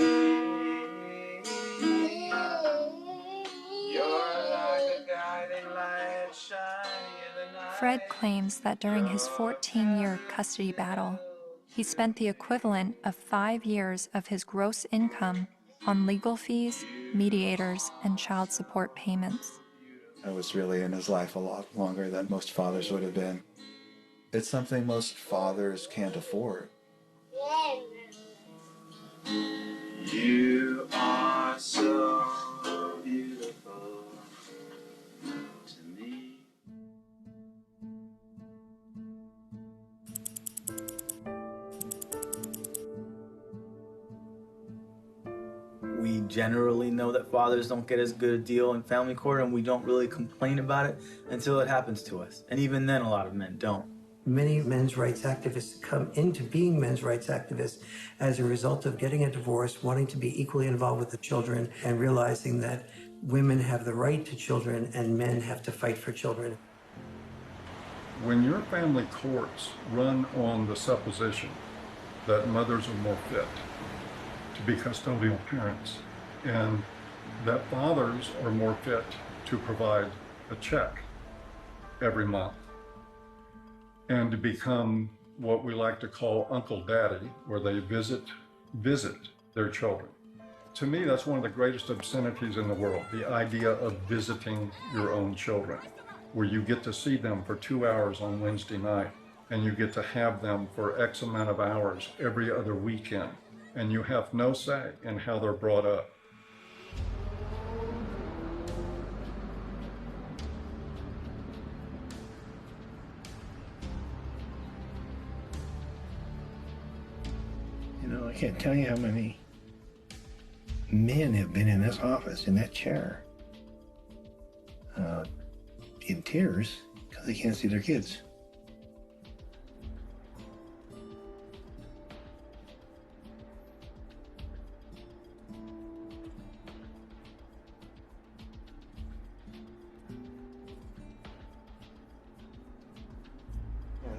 You're like a guiding light shining in the night. Fred claims that during his 14-year custody battle, he spent the equivalent of 5 years of his gross income on legal fees, mediators, and child support payments. I was really in his life a lot longer than most fathers would have been. It's something most fathers can't afford. You are so beautiful to me. We generally know that fathers don't get as good a deal in family court, and we don't really complain about it until it happens to us. And even then, a lot of men don't. Many men's rights activists come into being men's rights activists as a result of getting a divorce, wanting to be equally involved with the children, and realizing that women have the right to children and men have to fight for children. When your family courts run on the supposition that mothers are more fit to be custodial parents and that fathers are more fit to provide a check every month, and to become what we like to call Uncle Daddy, where they visit their children. To me, that's one of the greatest obscenities in the world, the idea of visiting your own children, where you get to see them for 2 hours on Wednesday night, and you get to have them for X amount of hours every other weekend, and you have no say in how they're brought up. You know, I can't tell you how many men have been in this office, in that chair, in tears because they can't see their kids.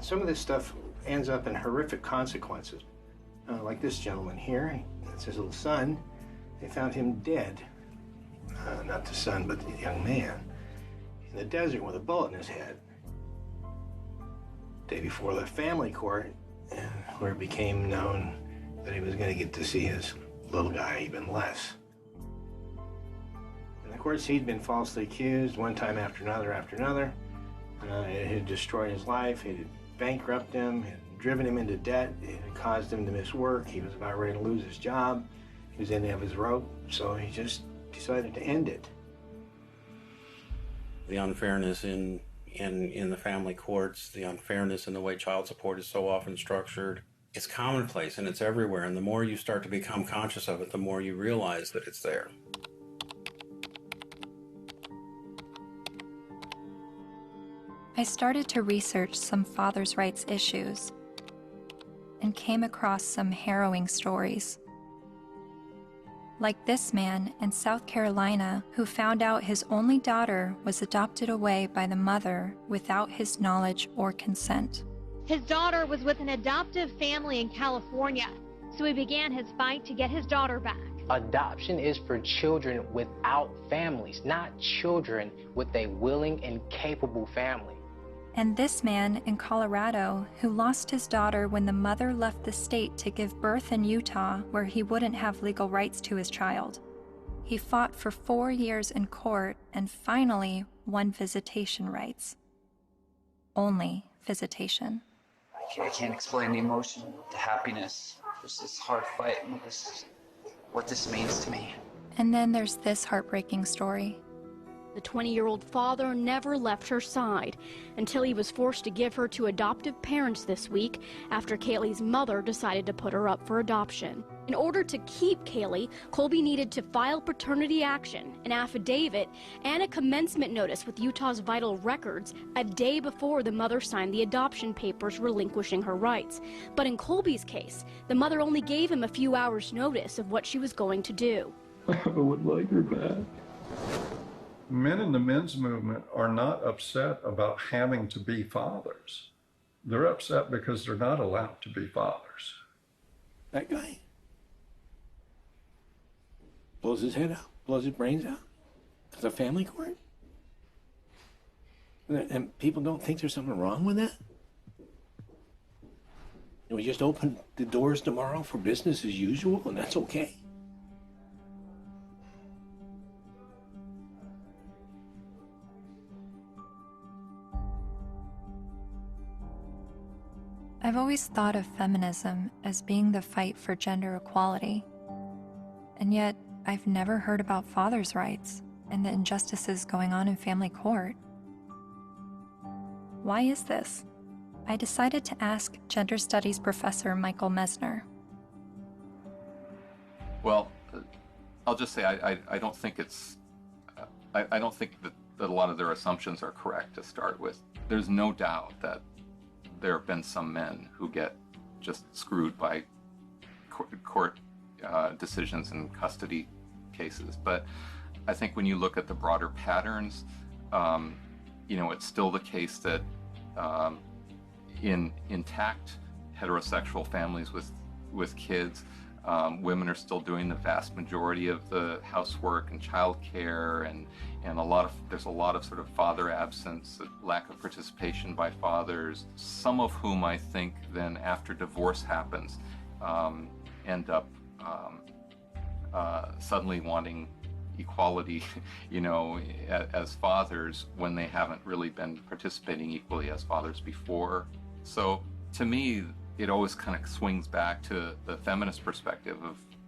some of this stuff ends up in horrific consequences. Like this gentleman here, that's his little son. They found him dead. Not the son, but the young man. In the desert with a bullet in his head. Day before the family court, where it became known that he was going to get to see his little guy even less. And of course, he'd been falsely accused one time after another. It had destroyed his life. It had bankrupted him. It had driven him into debt. It had caused him to miss work. He was about ready to lose his job. He was in the end of his rope, so he just decided to end it. The unfairness in the family courts, the unfairness in the way child support is so often structured, it's commonplace and it's everywhere. And the more you start to become conscious of it, the more you realize that it's there. I started to research some fathers' rights issues and came across some harrowing stories. Like this man in South Carolina who found out his only daughter was adopted away by the mother without his knowledge or consent. His daughter was with an adoptive family in California, so he began his fight to get his daughter back. Adoption is for children without families, not children with a willing and capable family. And this man in Colorado who lost his daughter when the mother left the state to give birth in Utah where he wouldn't have legal rights to his child. He fought for 4 years in court and finally won visitation rights. Only visitation. I can't explain the emotion, the happiness, just this hard fight, and what this means to me. And then there's this heartbreaking story. The 20-year-old father never left her side until he was forced to give her to adoptive parents this week after Kaylee's mother decided to put her up for adoption. In order to keep Kaylee, Colby needed to file paternity action, an affidavit, and a commencement notice with Utah's Vital Records a day before the mother signed the adoption papers relinquishing her rights. But in Colby's case, the mother only gave him a few hours' notice of what she was going to do. I would like her back. Men in the men's movement are not upset about having to be fathers. They're upset because they're not allowed to be fathers. That guy blows his head out, blows his brains out. It's a family court? And people don't think there's something wrong with that? And we just open the doors tomorrow for business as usual, and that's okay? I've always thought of feminism as being the fight for gender equality. And yet, I've never heard about fathers' rights and the injustices going on in family court. Why is this? I decided to ask gender studies professor Michael Mesner. Well, I'll just say I don't think it's, I don't think that a lot of their assumptions are correct to start with. There's no doubt that there have been some men who get just screwed by court decisions and custody cases. But I think when you look at the broader patterns, it's still the case that in intact heterosexual families with kids, women are still doing the vast majority of the housework and childcare, and there's a lot of sort of father absence, lack of participation by fathers, some of whom I think then after divorce happens end up suddenly wanting equality, as fathers when they haven't really been participating equally as fathers before. So to me, it always kind of swings back to the feminist perspective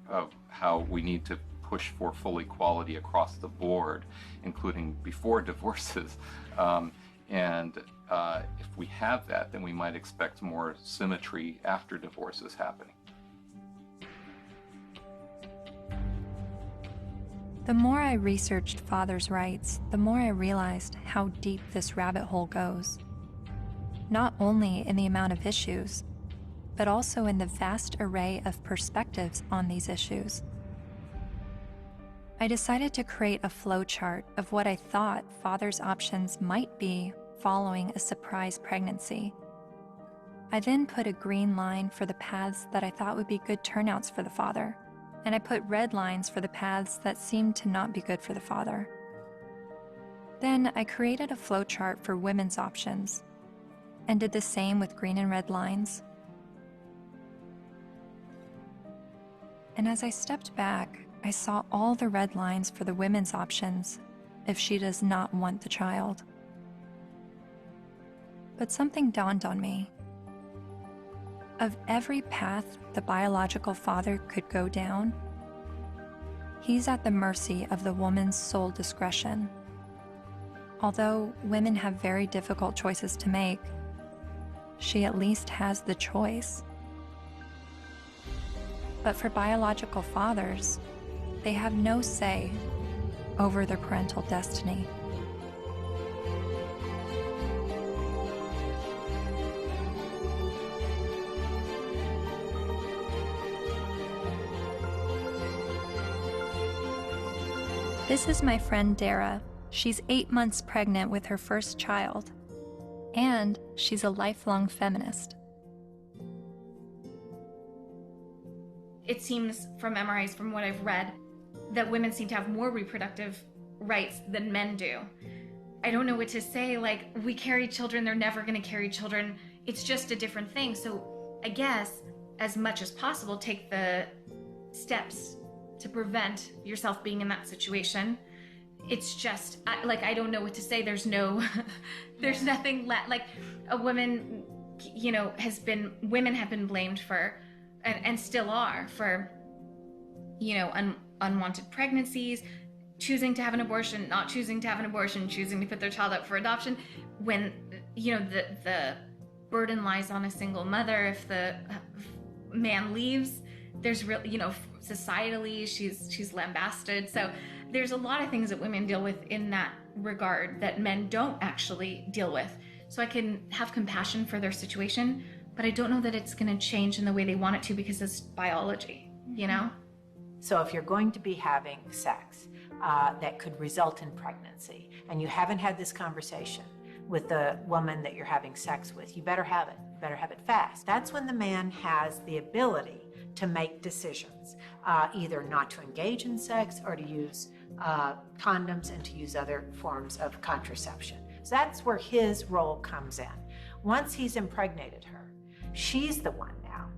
of how we need to push for full equality across the board, including before divorces. If we have that, then we might expect more symmetry after divorces happening. The more I researched fathers' rights, the more I realized how deep this rabbit hole goes. Not only in the amount of issues, but also in the vast array of perspectives on these issues. I decided to create a flowchart of what I thought fathers' options might be following a surprise pregnancy. I then put a green line for the paths that I thought would be good turnouts for the father, and I put red lines for the paths that seemed to not be good for the father. Then I created a flowchart for women's options, and did the same with green and red lines. And as I stepped back, I saw all the red lines for the women's options if she does not want the child. But something dawned on me. Of every path the biological father could go down, he's at the mercy of the woman's sole discretion. Although women have very difficult choices to make, she at least has the choice. But for biological fathers, they have no say over their parental destiny. This is my friend Dara. She's 8 months pregnant with her first child, and she's a lifelong feminist. It seems from MRIs, from what I've read, that women seem to have more reproductive rights than men do. I don't know what to say, like, we carry children, they're never gonna carry children, it's just a different thing. So I guess, as much as possible, take the steps to prevent yourself being in that situation. It's just, I don't know what to say. There's no, there's nothing like a woman, you know, women have been blamed for, and still are, for, you know, unwanted pregnancies, choosing to have an abortion, not choosing to have an abortion, choosing to put their child up for adoption, when, you know, the burden lies on a single mother. If the man leaves, there's real, you know, societally, she's lambasted. So there's a lot of things that women deal with in that regard that men don't actually deal with. So I can have compassion for their situation, but I don't know that it's going to change in the way they want it to, because it's biology, you know? So if you're going to be having sex that could result in pregnancy, and you haven't had this conversation with the woman that you're having sex with, you better have it. You better have it fast. That's when the man has the ability to make decisions, either not to engage in sex or to use condoms and to use other forms of contraception. So that's where his role comes in. Once he's impregnated her, she's the one now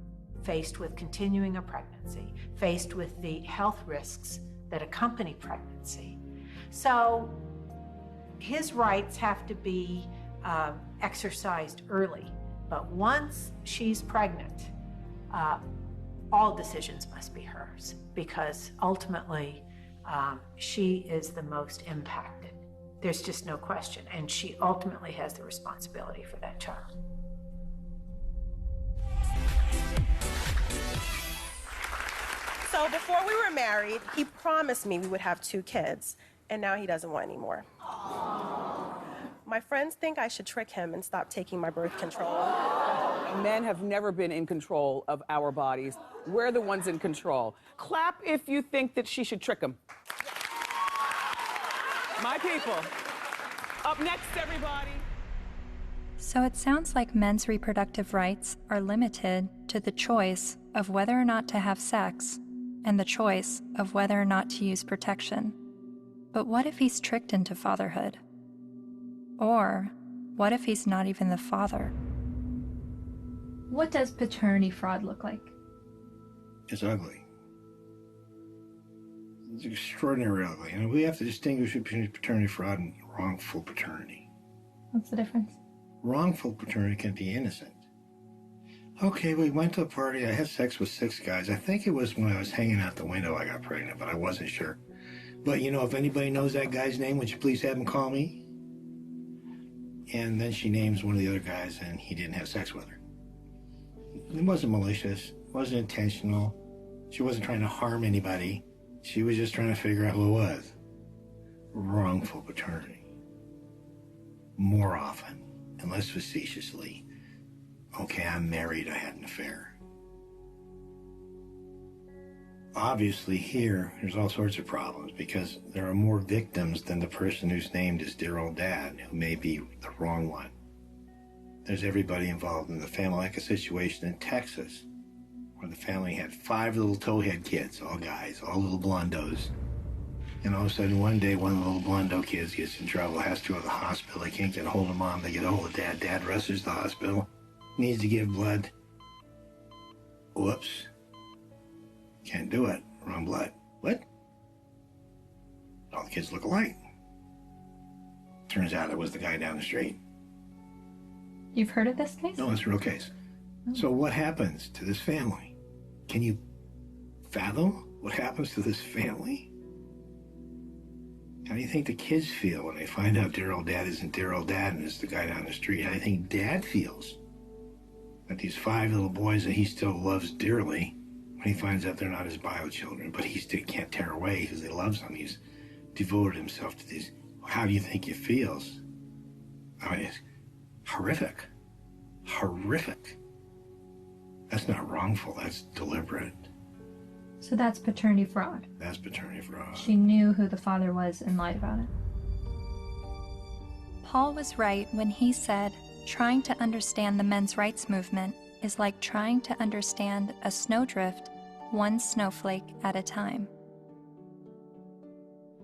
faced with continuing a pregnancy, faced with the health risks that accompany pregnancy. So his rights have to be exercised early. But once she's pregnant, all decisions must be hers, because ultimately she is the most impacted. There's just no question. And she ultimately has the responsibility for that child. So before we were married, he promised me we would have 2 kids, and now he doesn't want any more. My friends think I should trick him and stop taking my birth control. Men have never been in control of our bodies. We're the ones in control. Clap if you think that she should trick him. My people. Up next, everybody. So it sounds like men's reproductive rights are limited to the choice of whether or not to have sex and the choice of whether or not to use protection. But what if he's tricked into fatherhood? Or what if he's not even the father? What does paternity fraud look like? It's ugly. It's extraordinarily ugly. And we have to distinguish between paternity fraud and wrongful paternity. What's the difference? Wrongful paternity can be innocent. Okay, we went to a party. I had sex with 6 guys. I think it was when I was hanging out the window I got pregnant, but I wasn't sure. But, you know, if anybody knows that guy's name, would you please have him call me? And then she names one of the other guys, and he didn't have sex with her. It wasn't malicious. It wasn't intentional. She wasn't trying to harm anybody. She was just trying to figure out who it was. Wrongful paternity. More often, and less facetiously, okay, I'm married, I had an affair. Obviously here, there's all sorts of problems because there are more victims than the person who's named as dear old dad, who may be the wrong one. There's everybody involved in the family, like a situation in Texas where the family had 5 little towhead kids, all guys, all little blondos. And all of a sudden, one day, one of the little blondo kids gets in trouble, has to go to the hospital. They can't get a hold of mom. They get a hold of dad. Dad rushes to the hospital, needs to give blood. Whoops. Can't do it. Wrong blood. What? All the kids look alike. Turns out it was the guy down the street. You've heard of this case? No, it's a real case. So what happens to this family? Can you fathom what happens to this family? How do you think the kids feel when they find out dear old dad isn't dear old dad and it's the guy down the street? How do you think dad feels that these 5 little boys that he still loves dearly, when he finds out they're not his bio children, but he still can't tear away because he loves them. He's devoted himself to these. How do you think he feels? I mean, it's horrific. Horrific. That's not wrongful, that's deliberate. So that's paternity fraud. That's paternity fraud. She knew who the father was and lied about it. Paul was right when he said, trying to understand the men's rights movement is like trying to understand a snowdrift, one snowflake at a time.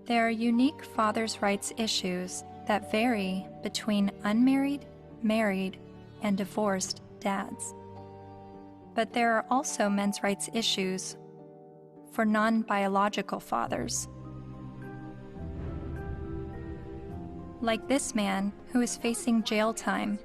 There are unique fathers' rights issues that vary between unmarried, married, and divorced dads. But there are also men's rights issues for non-biological fathers. Like this man who is facing jail time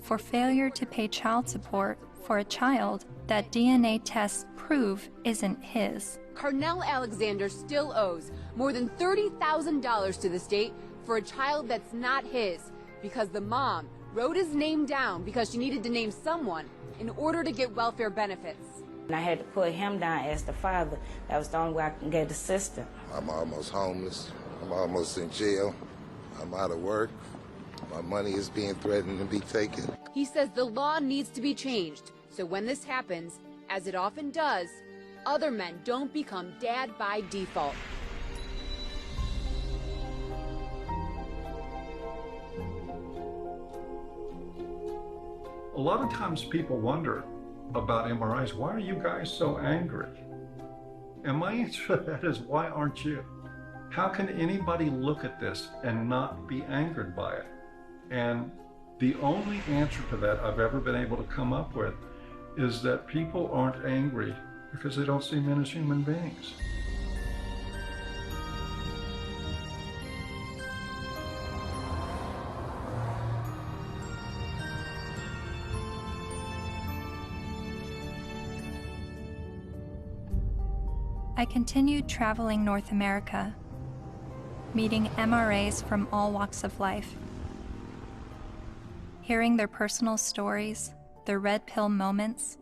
for failure to pay child support for a child that DNA tests prove isn't his. Carnell Alexander still owes more than $30,000 to the state for a child that's not his because the mom wrote his name down because she needed to name someone in order to get welfare benefits. And I had to put him down as the father. That was the only way I can get assistance. I'm almost homeless. I'm almost in jail. I'm out of work. My money is being threatened to be taken. He says the law needs to be changed, so when this happens, as it often does, other men don't become dad by default. A lot of times people wonder about MRIs, why are you guys so angry? And my answer to that is, why aren't you? How can anybody look at this and not be angered by it? And the only answer to that I've ever been able to come up with is that people aren't angry because they don't see men as human beings. I continued traveling North America, meeting MRAs from all walks of life, hearing their personal stories, their red pill moments.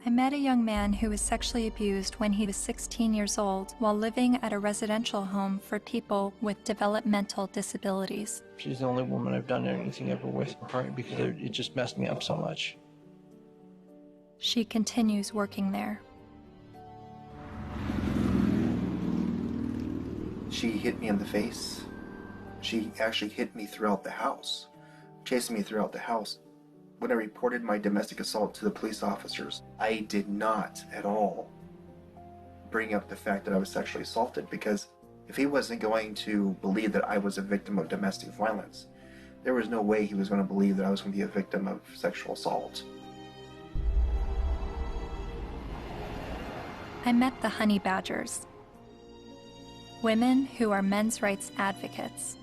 I met a young man who was sexually abused when he was 16 years old while living at a residential home for people with developmental disabilities. She's the only woman I've done anything ever with, partly because it just messed me up so much. She continues working there. She hit me in the face. She actually hit me throughout the house, chasing me throughout the house. When I reported my domestic assault to the police officers, I did not at all bring up the fact that I was sexually assaulted, because if he wasn't going to believe that I was a victim of domestic violence, there was no way he was going to believe that I was going to be a victim of sexual assault. I met the honey badgers, women who are men's rights advocates.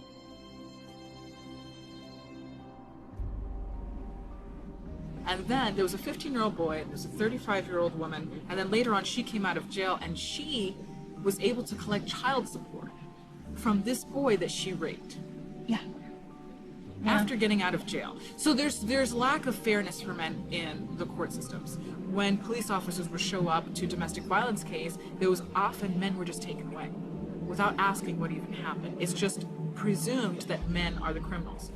And then there was a 15-year-old boy, there was a 35-year-old woman, and then later on she came out of jail and she was able to collect child support from this boy that she raped. Yeah. After getting out of jail. So there's lack of fairness for men in the court systems. When police officers would show up to domestic violence case, there was often men were just taken away without asking what even happened. It's just presumed that men are the criminals.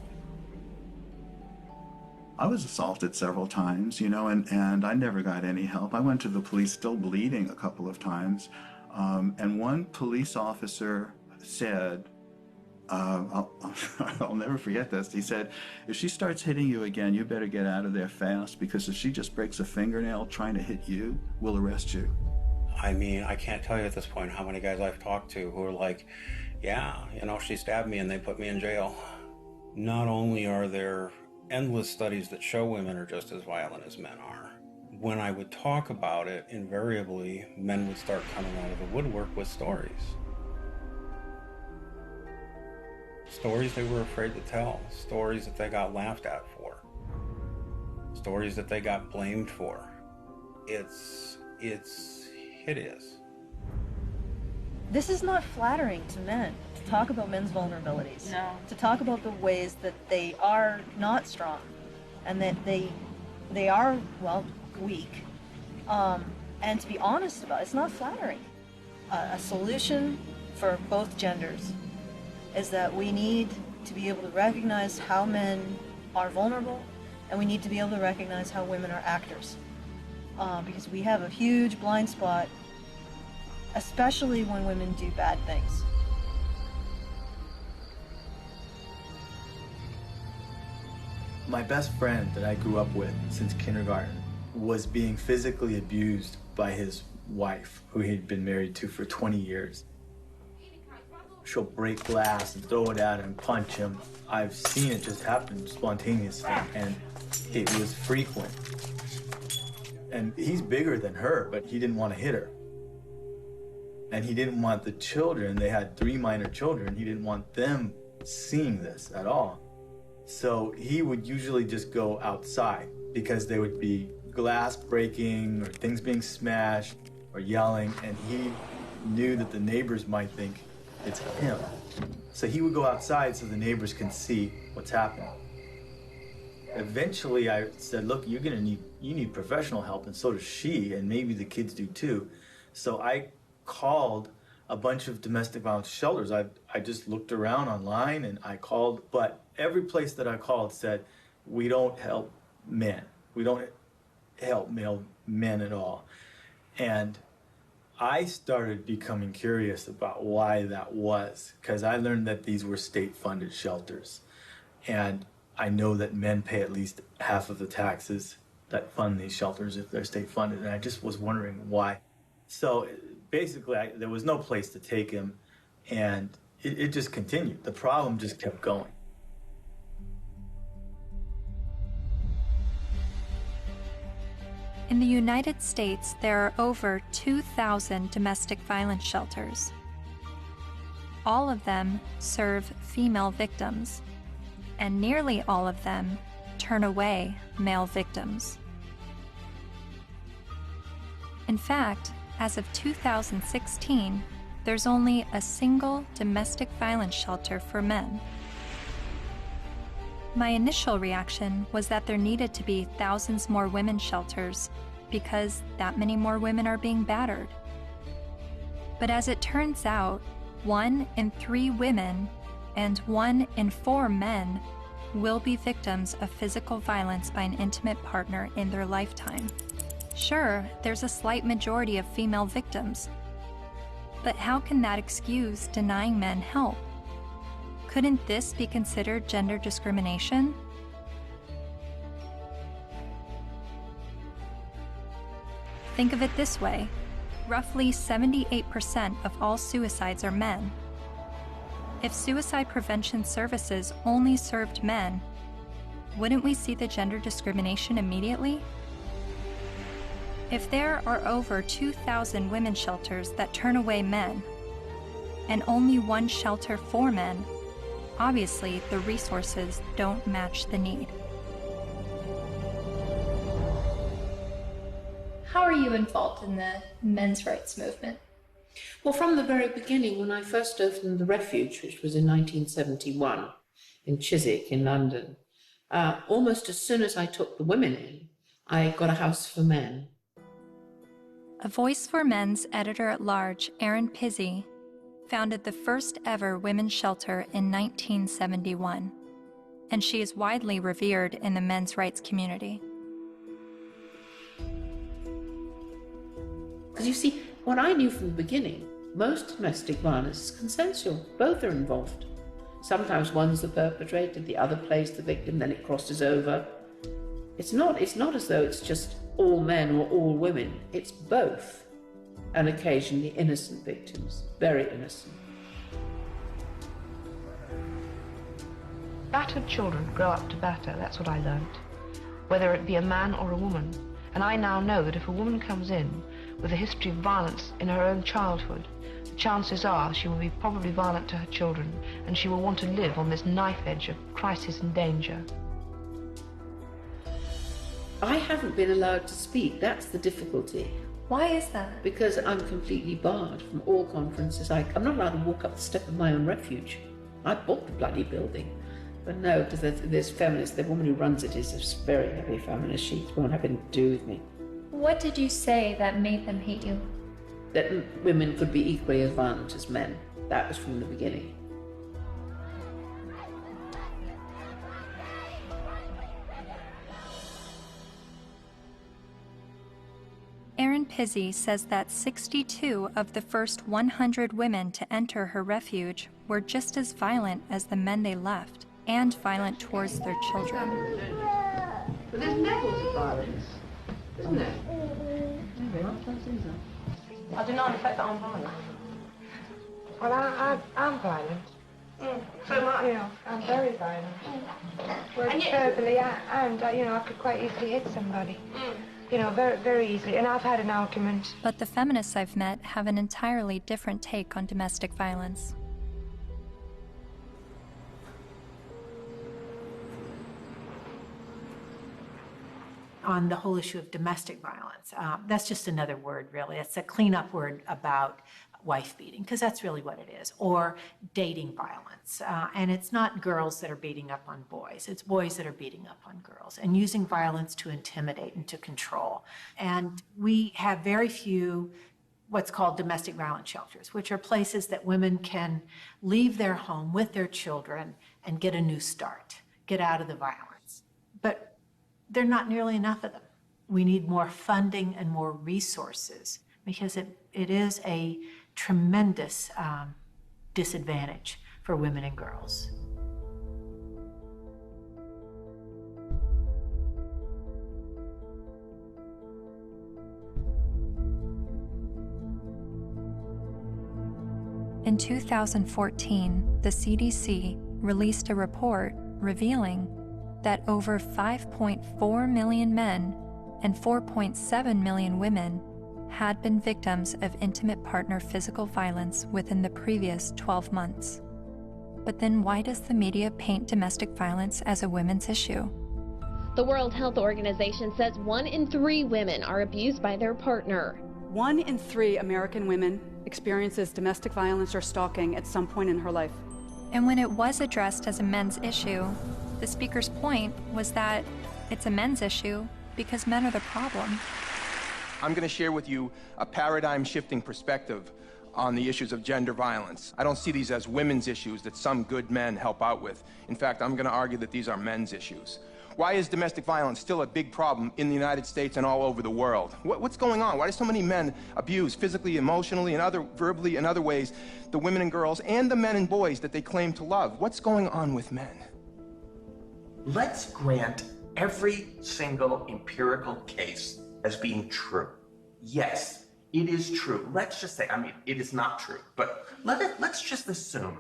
I was assaulted several times, and I never got any help. I went to the police still bleeding a couple of times. And one police officer said, I'll never forget this. He said, if she starts hitting you again, you better get out of there fast, because if she just breaks a fingernail trying to hit you, we'll arrest you. I mean, I can't tell you at this point how many guys I've talked to who are like, yeah, you know, she stabbed me and they put me in jail. Not only are there endless studies that show women are just as violent as men are, when I would talk about it, invariably, men would start coming out of the woodwork with stories. Stories they were afraid to tell, stories that they got laughed at for, stories that they got blamed for. It's hideous. This is not flattering to men, to talk about men's vulnerabilities. No. To talk about the ways that they are not strong and that they are, well, weak. And to be honest about it, it's not flattering. A solution for both genders is that we need to be able to recognize how men are vulnerable, and we need to be able to recognize how women are actors. Because we have a huge blind spot, especially when women do bad things. My best friend that I grew up with since kindergarten was being physically abused by his wife, who he'd been married to for 20 years. She'll break glass and throw it at him, punch him. I've seen it just happen spontaneously, and it was frequent. And he's bigger than her, but he didn't want to hit her. And he didn't want the children, they had 3 minor children, he didn't want them seeing this at all. So he would usually just go outside, because there would be glass breaking or things being smashed or yelling, and he knew that the neighbors might think it's him. So he would go outside so the neighbors can see what's happening. Eventually I said, look, you need professional help, and so does she, and maybe the kids do too. So I called a bunch of domestic violence shelters. I just looked around online and I called, but every place that I called said, we don't help men. We don't help male men at all. And I started becoming curious about why that was, because I learned that these were state-funded shelters. And I know that men pay at least half of the taxes that fund these shelters if they're state-funded, and I just was wondering why. So basically, there was no place to take him, and it just continued. The problem just kept going. In the United States, there are over 2,000 domestic violence shelters. All of them serve female victims, and nearly all of them turn away male victims. In fact, as of 2016, there's only a single domestic violence shelter for men. My initial reaction was that there needed to be thousands more women's shelters because that many more women are being battered. But as it turns out, 1 in 3 women and 1 in 4 men will be victims of physical violence by an intimate partner in their lifetime. Sure, there's a slight majority of female victims, but how can that excuse denying men help? Couldn't this be considered gender discrimination? Think of it this way. Roughly 78% of all suicides are men. If suicide prevention services only served men, wouldn't we see the gender discrimination immediately? If there are over 2,000 women's shelters that turn away men, and only 1 shelter for men, obviously the resources don't match the need. How are you involved in the men's rights movement? Well, from the very beginning, when I first opened the Refuge, which was in 1971 in Chiswick in London, almost as soon as I took the women in, I got a house for men. A Voice for Men's editor-at-large, Erin Pizzey, founded the first ever women's shelter in 1971, and she is widely revered in the men's rights community. Because you see, what I knew from the beginning, most domestic violence is consensual. Both are involved. Sometimes one's the perpetrator, the other plays the victim, then it crosses over. It's not as though it's just all men or all women. It's both, and occasionally innocent victims, very innocent. Battered children grow up to batter, that's what I learnt, whether it be a man or a woman. And I now know that if a woman comes in with a history of violence in her own childhood, the chances are she will be probably violent to her children, and she will want to live on this knife edge of crisis and danger. I haven't been allowed to speak, that's the difficulty. Why is that? Because I'm completely barred from all conferences. I'm not allowed to walk up the step of my own refuge. I bought the bloody building. But no, because there's feminists, the woman who runs it is a very heavy feminist. She won't have anything to do with me. What did you say that made them hate you? That women could be equally as violent as men. That was from the beginning. Erin Pizzey says that 62 of the first 100 women to enter her refuge were just as violent as the men they left, and violent towards their children. But there's levels of violence, isn't there? I do not affect that I'm violent. Well, I'm violent. So am I. You know, I'm very violent. Whereas verbally, and I could quite easily hit somebody. You know, very, very easily. And I've had an argument. But the feminists I've met have an entirely different take on domestic violence. On the whole issue of domestic violence, that's just another word, really. It's a cleanup word about wife beating, because that's really what it is, or dating violence. And it's not girls that are beating up on boys, it's boys that are beating up on girls and using violence to intimidate and to control. And we have very few what's called domestic violence shelters, which are places that women can leave their home with their children and get a new start, get out of the violence. But there are not nearly enough of them. We need more funding and more resources, because it is a tremendous disadvantage for women and girls. In 2014, the CDC released a report revealing that over 5.4 million men and 4.7 million women had been victims of intimate partner physical violence within the previous 12 months. But then why does the media paint domestic violence as a women's issue? The World Health Organization says 1 in 3 women are abused by their partner. 1 in 3 American women experiences domestic violence or stalking at some point in her life. And when it was addressed as a men's issue, the speaker's point was that it's a men's issue because men are the problem. I'm going to share with you a paradigm-shifting perspective on the issues of gender violence. I don't see these as women's issues that some good men help out with. In fact, I'm going to argue that these are men's issues. Why is domestic violence still a big problem in the United States and all over the world? What's going on? Why do so many men abuse physically, emotionally, and verbally and other ways the women and girls and the men and boys that they claim to love? What's going on with men? Let's grant every single empirical case as being true. Yes, it is true. Let's just say, it is not true, but let's just assume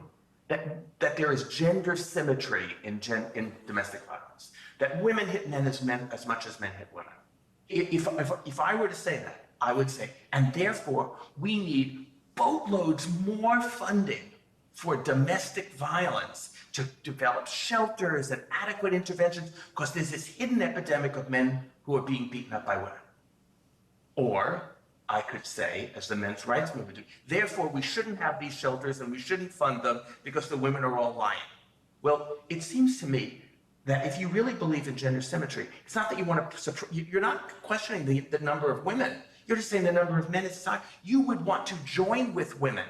that there is gender symmetry in domestic violence, that women hit men as much as men hit women. If I were to say that, I would say, and therefore we need boatloads more funding for domestic violence, to develop shelters and adequate interventions, because there's this hidden epidemic of men who are being beaten up by women. Or I could say, as the men's rights movement do, therefore we shouldn't have these shelters and we shouldn't fund them because the women are all lying. Well, it seems to me that if you really believe in gender symmetry, it's not that you want to, you're not questioning the number of women. You're just saying the number of men is high. You would want to join with women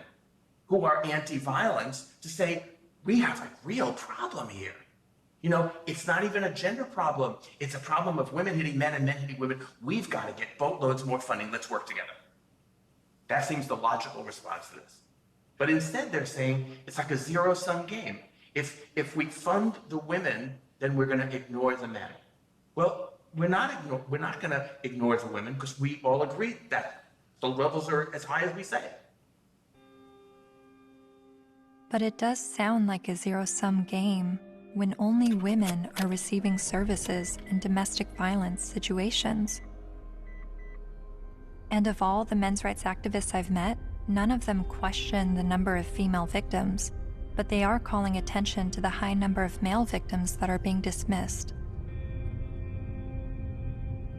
who are anti-violence to say, we have a real problem here. You know, it's not even a gender problem. It's a problem of women hitting men and men hitting women. We've got to get boatloads more funding. Let's work together. That seems the logical response to this. But instead they're saying it's like a zero-sum game. If we fund the women, then we're going to ignore the men. Well, we're not going to ignore the women because we all agree that the levels are as high as we say. But it does sound like a zero-sum game when only women are receiving services in domestic violence situations. And of all the men's rights activists I've met, none of them question the number of female victims, but they are calling attention to the high number of male victims that are being dismissed.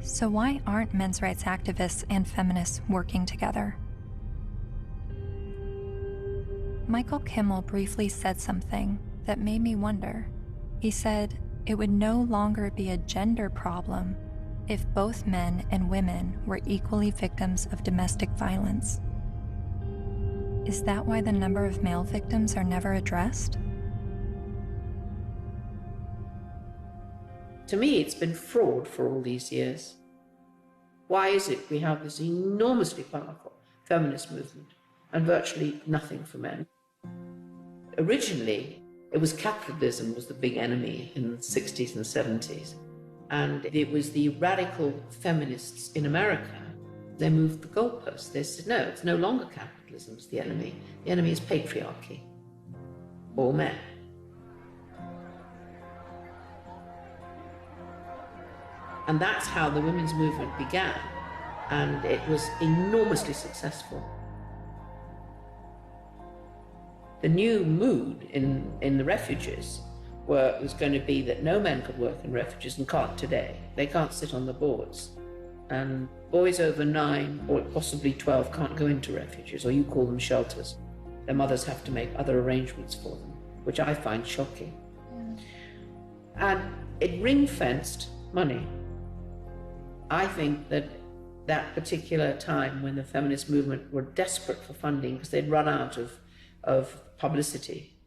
So why aren't men's rights activists and feminists working together? Michael Kimmel briefly said something that made me wonder. He said it would no longer be a gender problem if both men and women were equally victims of domestic violence. Is that why the number of male victims are never addressed? To me, it's been fraud for all these years. Why is it we have this enormously powerful feminist movement and virtually nothing for men? Originally, it was capitalism was the big enemy in the 60s and 70s. And it was the radical feminists in America. They moved the goalposts. They said, no, it's no longer capitalism is the enemy. The enemy is patriarchy, all men. And that's how the women's movement began. And it was enormously successful. The new mood in the refuges was going to be that no men could work in refuges and can't today. They can't sit on the boards. And boys over 9 or possibly 12 can't go into refuges, or you call them shelters. Their mothers have to make other arrangements for them, which I find shocking. And it ring-fenced money. I think that that particular time when the feminist movement were desperate for funding because they'd run out of publicity,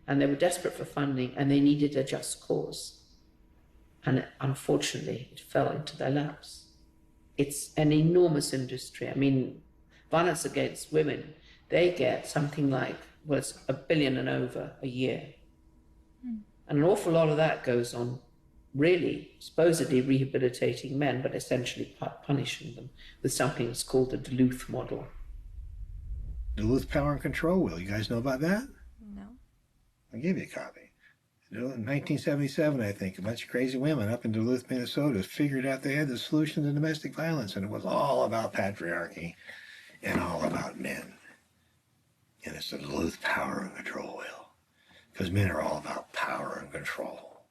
and they were desperate for funding, and they needed a just cause. And unfortunately, it fell into their laps. It's an enormous industry. I mean, violence against women, they get something like, well, it's $1 billion and over a year. And an awful lot of that goes on really supposedly rehabilitating men, but essentially punishing them with something that's called the Duluth model. Duluth Power and Control Wheel. You guys know about that? No. I'll give you a copy. In 1977, I think, a bunch of crazy women up in Duluth, Minnesota figured out they had the solution to domestic violence, and it was all about patriarchy and all about men. And it's the Duluth Power and Control Wheel, because men are all about power and control.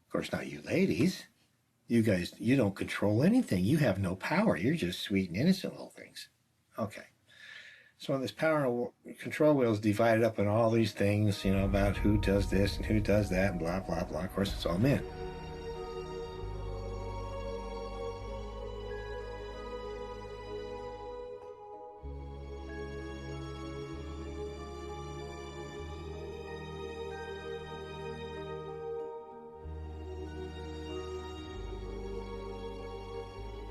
Of course, not you ladies. You guys, you don't control anything. You have no power. You're just sweet and innocent little things. Okay. So this power and control wheel is divided up in all these things, you know, about who does this and who does that and blah, blah, blah. Of course, it's all men.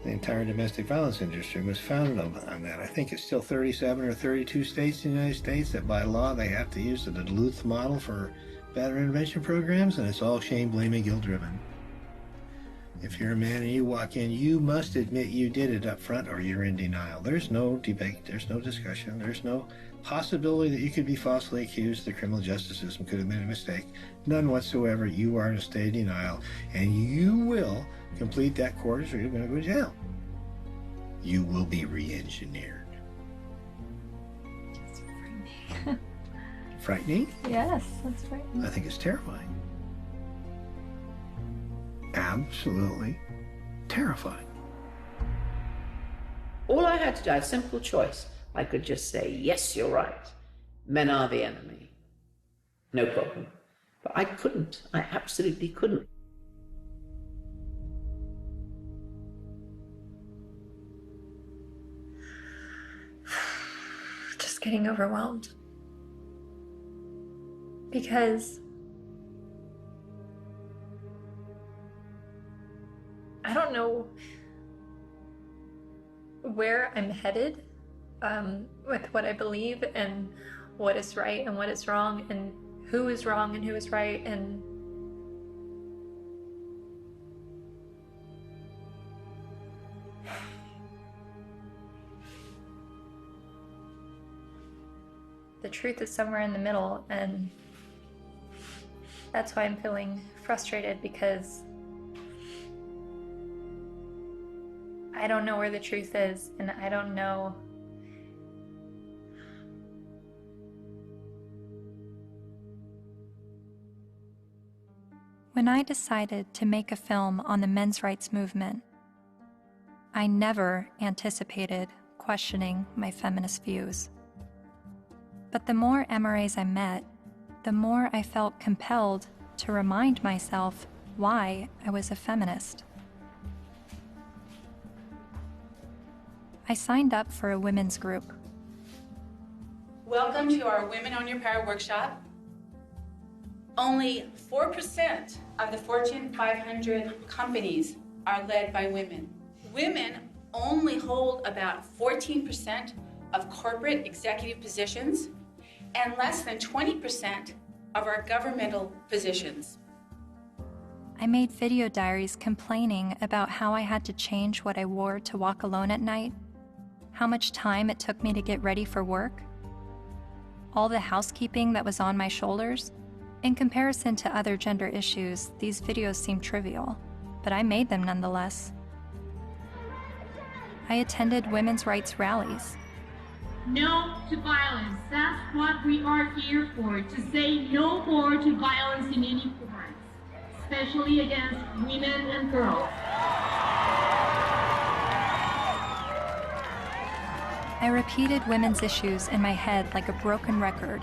The entire domestic violence industry was founded on that. I think it's still 37 or 32 states in the United States that by law they have to use the Duluth model for better intervention programs, and it's all shame, blame, and guilt driven. If you're a man and you walk in, you must admit you did it up front or you're in denial. There's no debate, there's no discussion, there's no possibility that you could be falsely accused. The criminal justice system could have made a mistake. None whatsoever. You are in a state of denial, and you will complete that course or you're going to go to jail. You will be re-engineered. That's frightening. Frightening? Yes, that's frightening. I think it's terrifying. Absolutely terrifying. All I had to do, I had a simple choice. I could just say, yes, you're right. Men are the enemy. No problem. But I couldn't. I absolutely couldn't. Just getting overwhelmed. Because I don't know where I'm headed with what I believe and what is right and what is wrong and who is wrong and who is right, and the truth is somewhere in the middle, and that's why I'm feeling frustrated, because I don't know where the truth is, and I don't know When I decided to make a film on the men's rights movement, I never anticipated questioning my feminist views. But the more MRAs I met, the more I felt compelled to remind myself why I was a feminist. I signed up for a women's group. Welcome to our Women on Your Power workshop. Only 4% of the Fortune 500 companies are led by women. Women only hold about 14% of corporate executive positions and less than 20% of our governmental positions. I made video diaries complaining about how I had to change what I wore to walk alone at night, how much time it took me to get ready for work, all the housekeeping that was on my shoulders. In comparison to other gender issues, these videos seem trivial, but I made them nonetheless. I attended women's rights rallies. No to violence. That's what we are here for, to say no more to violence in any form, especially against women and girls. I repeated women's issues in my head like a broken record.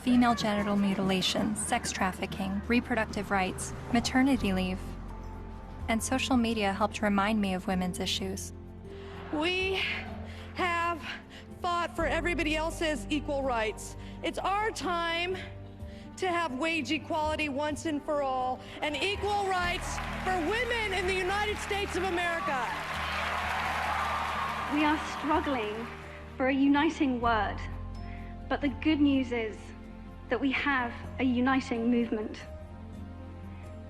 Female genital mutilation, sex trafficking, reproductive rights, maternity leave. And social media helped remind me of women's issues. We have fought for everybody else's equal rights. It's our time to have wage equality once and for all, and equal rights for women in the United States of America. We are struggling for a uniting word, but the good news is that we have a uniting movement.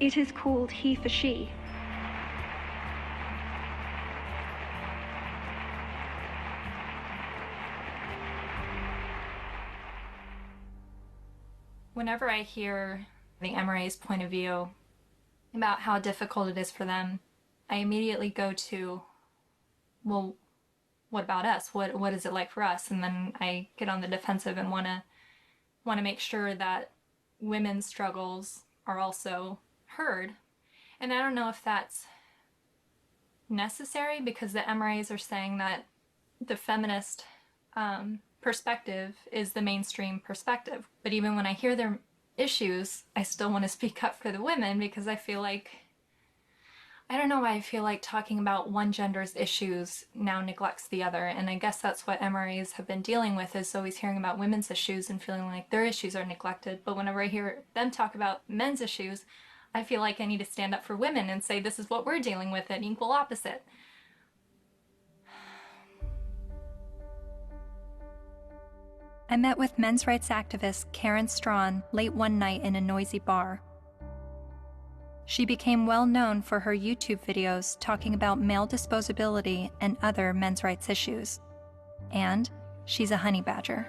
It is called He for She. Whenever I hear the MRA's point of view about how difficult it is for them, I immediately go to, well, what about us? What is it like for us? And then I get on the defensive and want to make sure that women's struggles are also heard. And I don't know if that's necessary, because the MRAs are saying that the feminist perspective is the mainstream perspective. But even when I hear their issues, I still want to speak up for the women, because I feel like, I don't know why I feel like talking about one gender's issues now neglects the other. And I guess that's what MRAs have been dealing with, is always hearing about women's issues and feeling like their issues are neglected. But whenever I hear them talk about men's issues, I feel like I need to stand up for women and say, this is what we're dealing with, an equal opposite. I met with men's rights activist Karen Strawn late one night in a noisy bar. She became well known for her YouTube videos talking about male disposability and other men's rights issues. And she's a honey badger.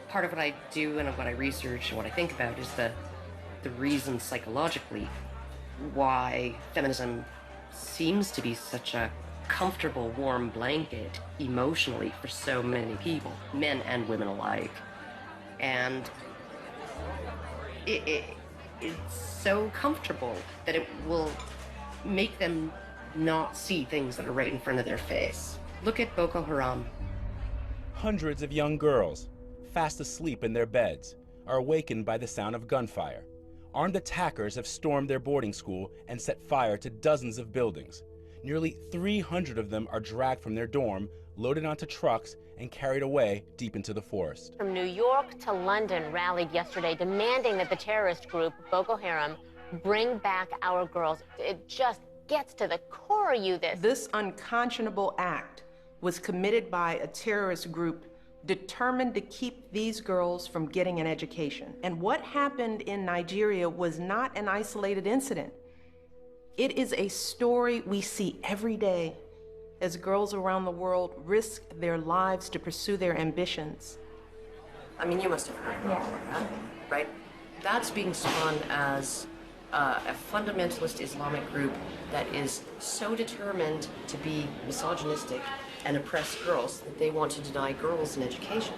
Part of what I do and what I research and what I think about is the reason psychologically why feminism seems to be such a comfortable, warm blanket emotionally for so many people, men and women alike. And it's so comfortable that it will make them not see things that are right in front of their face. Look at Boko Haram. Hundreds of young girls, fast asleep in their beds, are awakened by the sound of gunfire. Armed attackers have stormed their boarding school and set fire to dozens of buildings. Nearly 300 of them are dragged from their dorm, loaded onto trucks, and carried away deep into the forest. From New York to London rallied yesterday demanding that the terrorist group Boko Haram bring back our girls. It just gets to the core of you, This unconscionable act was committed by a terrorist group determined to keep these girls from getting an education. And what happened in Nigeria was not an isolated incident. It is a story we see every day as girls around the world risk their lives to pursue their ambitions. I mean, you must have heard about that, right? That's being spun as a fundamentalist Islamic group that is so determined to be misogynistic and oppress girls that they want to deny girls an education.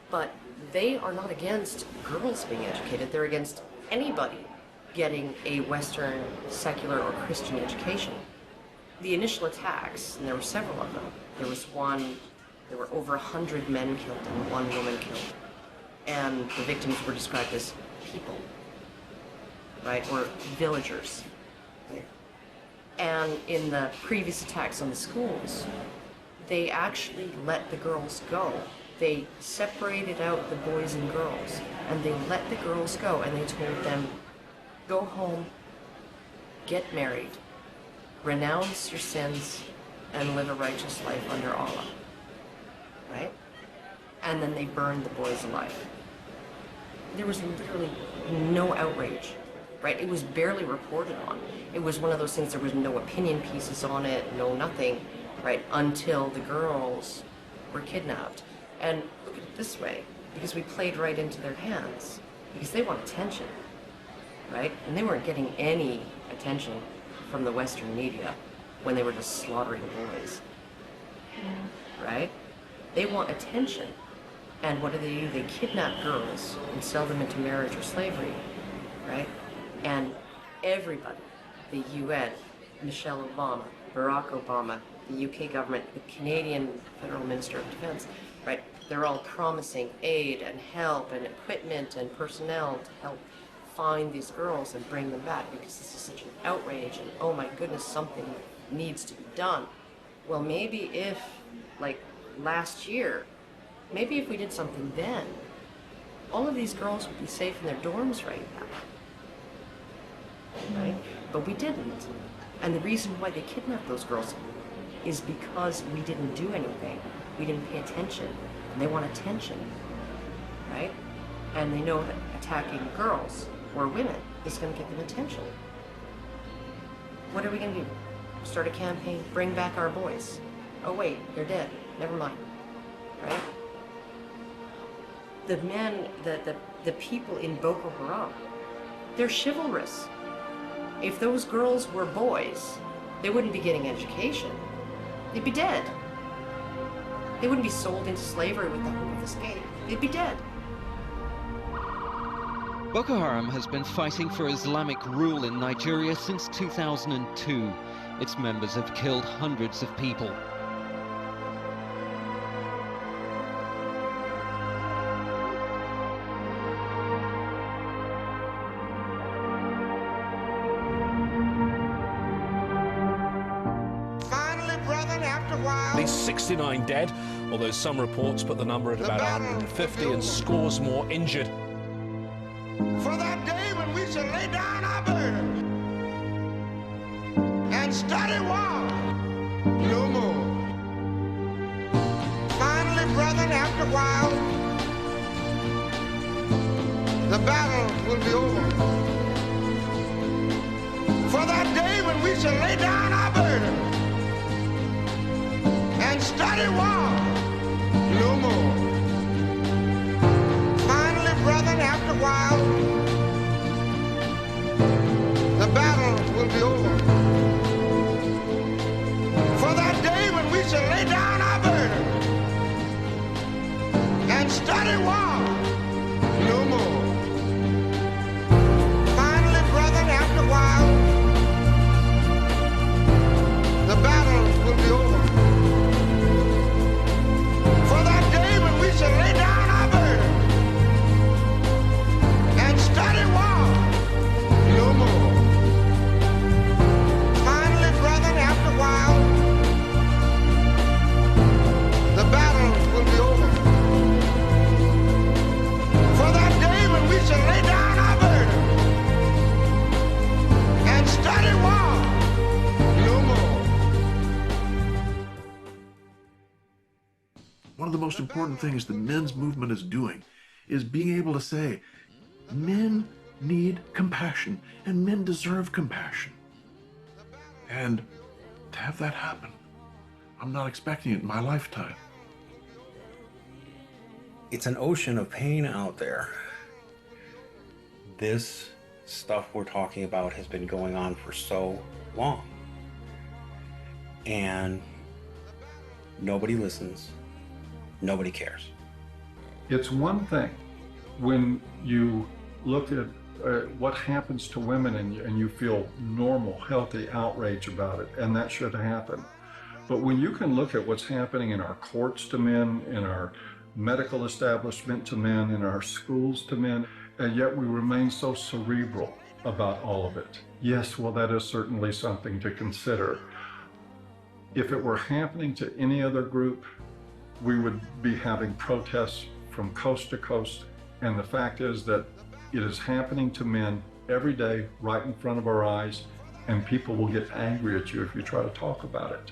But they are not against girls being educated. They're against anybody getting a Western, secular, or Christian education. The initial attacks, and there were several of them, there were over 100 men killed and 1 woman killed. And the victims were described as people, right, or villagers. And in the previous attacks on the schools, they actually let the girls go. They separated out the boys and girls, and they let the girls go, and they told them, go home, get married, renounce your sins, and live a righteous life under Allah, right? And then they burned the boys alive. There was literally no outrage, right? It was barely reported on. It was one of those things, there was no opinion pieces on it, no nothing, right? Until the girls were kidnapped. And look at it this way, because we played right into their hands, because they want attention, right? And they weren't getting any attention from the Western media when they were just slaughtering boys, right? They want attention. And what do? They kidnap girls and sell them into marriage or slavery, right? And everybody, the UN, Michelle Obama, Barack Obama, the UK government, the Canadian Federal Minister of Defense, right? They're all promising aid and help and equipment and personnel to help find these girls and bring them back, because this is such an outrage and oh my goodness, something needs to be done. Well, maybe if, like last year, maybe if we did something then, all of these girls would be safe in their dorms right now, right? But we didn't. And the reason why they kidnapped those girls is because we didn't do anything. We didn't pay attention. And they want attention, right? And they know that attacking girls or women is going to get them attention. What are we going to do? Start a campaign, bring back our boys. Oh wait, they're dead. Never mind, right? The men, the people in Boko Haram, they're chivalrous. If those girls were boys, they wouldn't be getting education. They'd be dead. They wouldn't be sold into slavery with the hope of escape. They'd be dead. Boko Haram has been fighting for Islamic rule in Nigeria since 2002. Its members have killed hundreds of people. At least 69 dead, although some reports put the number at about 150 and scores more injured. For that day when we shall lay down our burden and study war no more. Finally, brethren, after a while, the battle will be over. For that day when we shall lay down our burden and study war no more. Finally, brethren, after a while, the battle will be over. For that day when we shall lay down our burden and study war no more. Finally, brethren, after a while, the battle will be over. For that day when we shall lay down our burden and study war no more. Finally, brethren, after a while, the battle will be over. most important things the men's movement is doing is being able to say, men need compassion, and men deserve compassion. And to have that happen, I'm not expecting it in my lifetime. It's an ocean of pain out there. This stuff we're talking about has been going on for so long. And nobody listens. Nobody cares. It's one thing when you look at what happens to women and you feel normal, healthy outrage about it, and that should happen. But when you can look at what's happening in our courts to men, in our medical establishment to men, in our schools to men, and yet we remain so cerebral about all of it. Yes, well, that is certainly something to consider. If it were happening to any other group, we would be having protests from coast to coast. And the fact is that it is happening to men every day, right in front of our eyes, and people will get angry at you if you try to talk about it.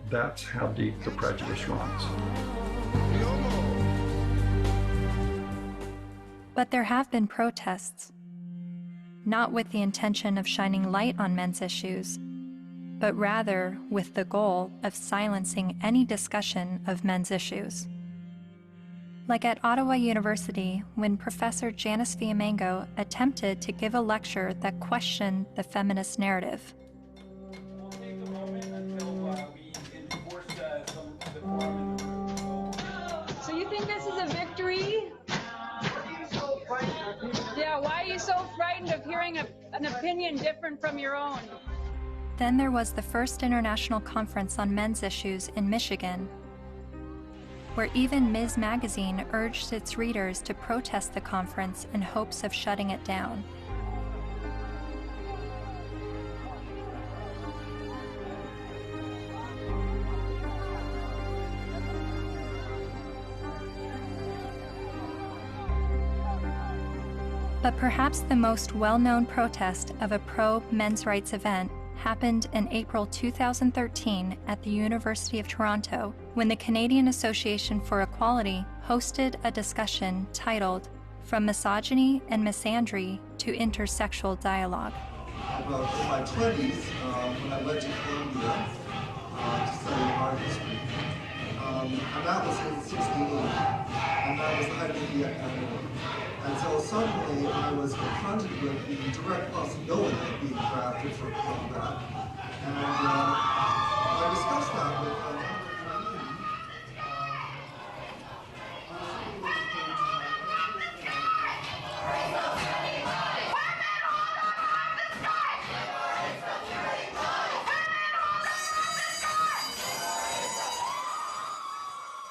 That's how deep the prejudice runs. But there have been protests, not with the intention of shining light on men's issues, but rather with the goal of silencing any discussion of men's issues. Like at Ottawa University, when Professor Janice Villamango attempted to give a lecture that questioned the feminist narrative. So you think this is a victory? Yeah, why are you so frightened of hearing an opinion different from your own? Then there was the first International Conference on Men's Issues in Michigan, where even Ms. Magazine urged its readers to protest the conference in hopes of shutting it down. But perhaps the most well-known protest of a pro-men's rights event happened in April 2013 at the University of Toronto, when the Canadian Association for Equality hosted a discussion titled From Misogyny and Misandry to Intersexual Dialogue. About in my 20s, when I went to Columbia to study art history, and that was in '68, and that was the height of the epidemic. And so suddenly I was confronted with the direct possibility of being drafted for combat. And I discussed that with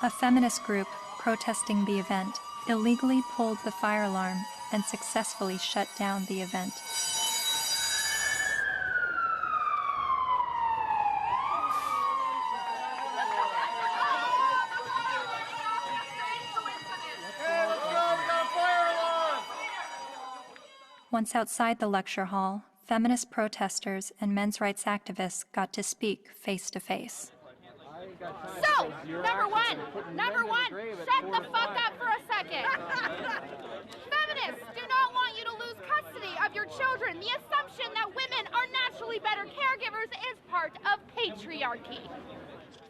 a feminist group protesting the event illegally pulled the fire alarm and successfully shut down the event. Once outside the lecture hall, feminist protesters and men's rights activists got to speak face to face. So, number one, shut the fuck up for a second. Feminists do not want you to lose custody of your children. The assumption that women are naturally better caregivers is part of patriarchy.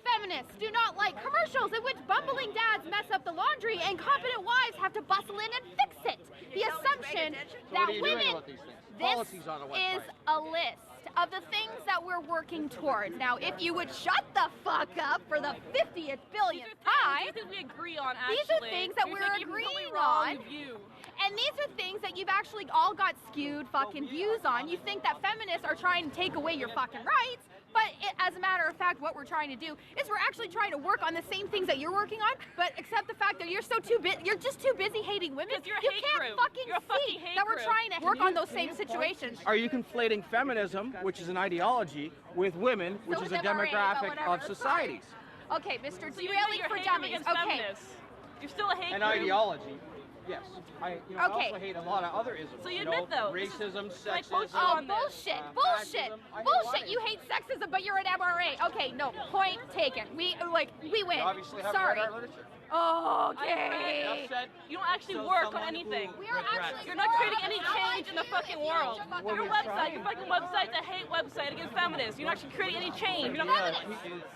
Feminists do not like commercials in which bumbling dads mess up the laundry and competent wives have to bustle in and fix it. The assumption that women... This is a list of the things that we're working towards. Now, if you would shut the fuck up for the 50th billionth time, These are things we agree on, actually. These are things that we're agreeing on. And these are things that you've actually all got skewed fucking views on. You think that feminists are trying to take away your fucking rights, but as a matter of fact, what we're trying to do is we're actually trying to work on the same things that you're working on, but except the fact that you're just too busy hating women. You can't fucking see that we're trying to work on those same situations. Are you conflating feminism, which is an ideology, with women, which is a demographic of societies? Okay, Mr. Derailing for Dummies. Okay. You're still a hate An group. ideology. Yes. I also hate a lot of other isms. So you admit those. Racism, sexism. Oh, bullshit. Bullshit. You hate sexism, but you're an MRA. Okay, no, point taken. We win. You obviously haven't Sorry. read our literature. Okay. You don't actually work on anything. You're not creating any change in the fucking world. Your fucking website's a hate website against feminists. You're not actually creating any change. Feminists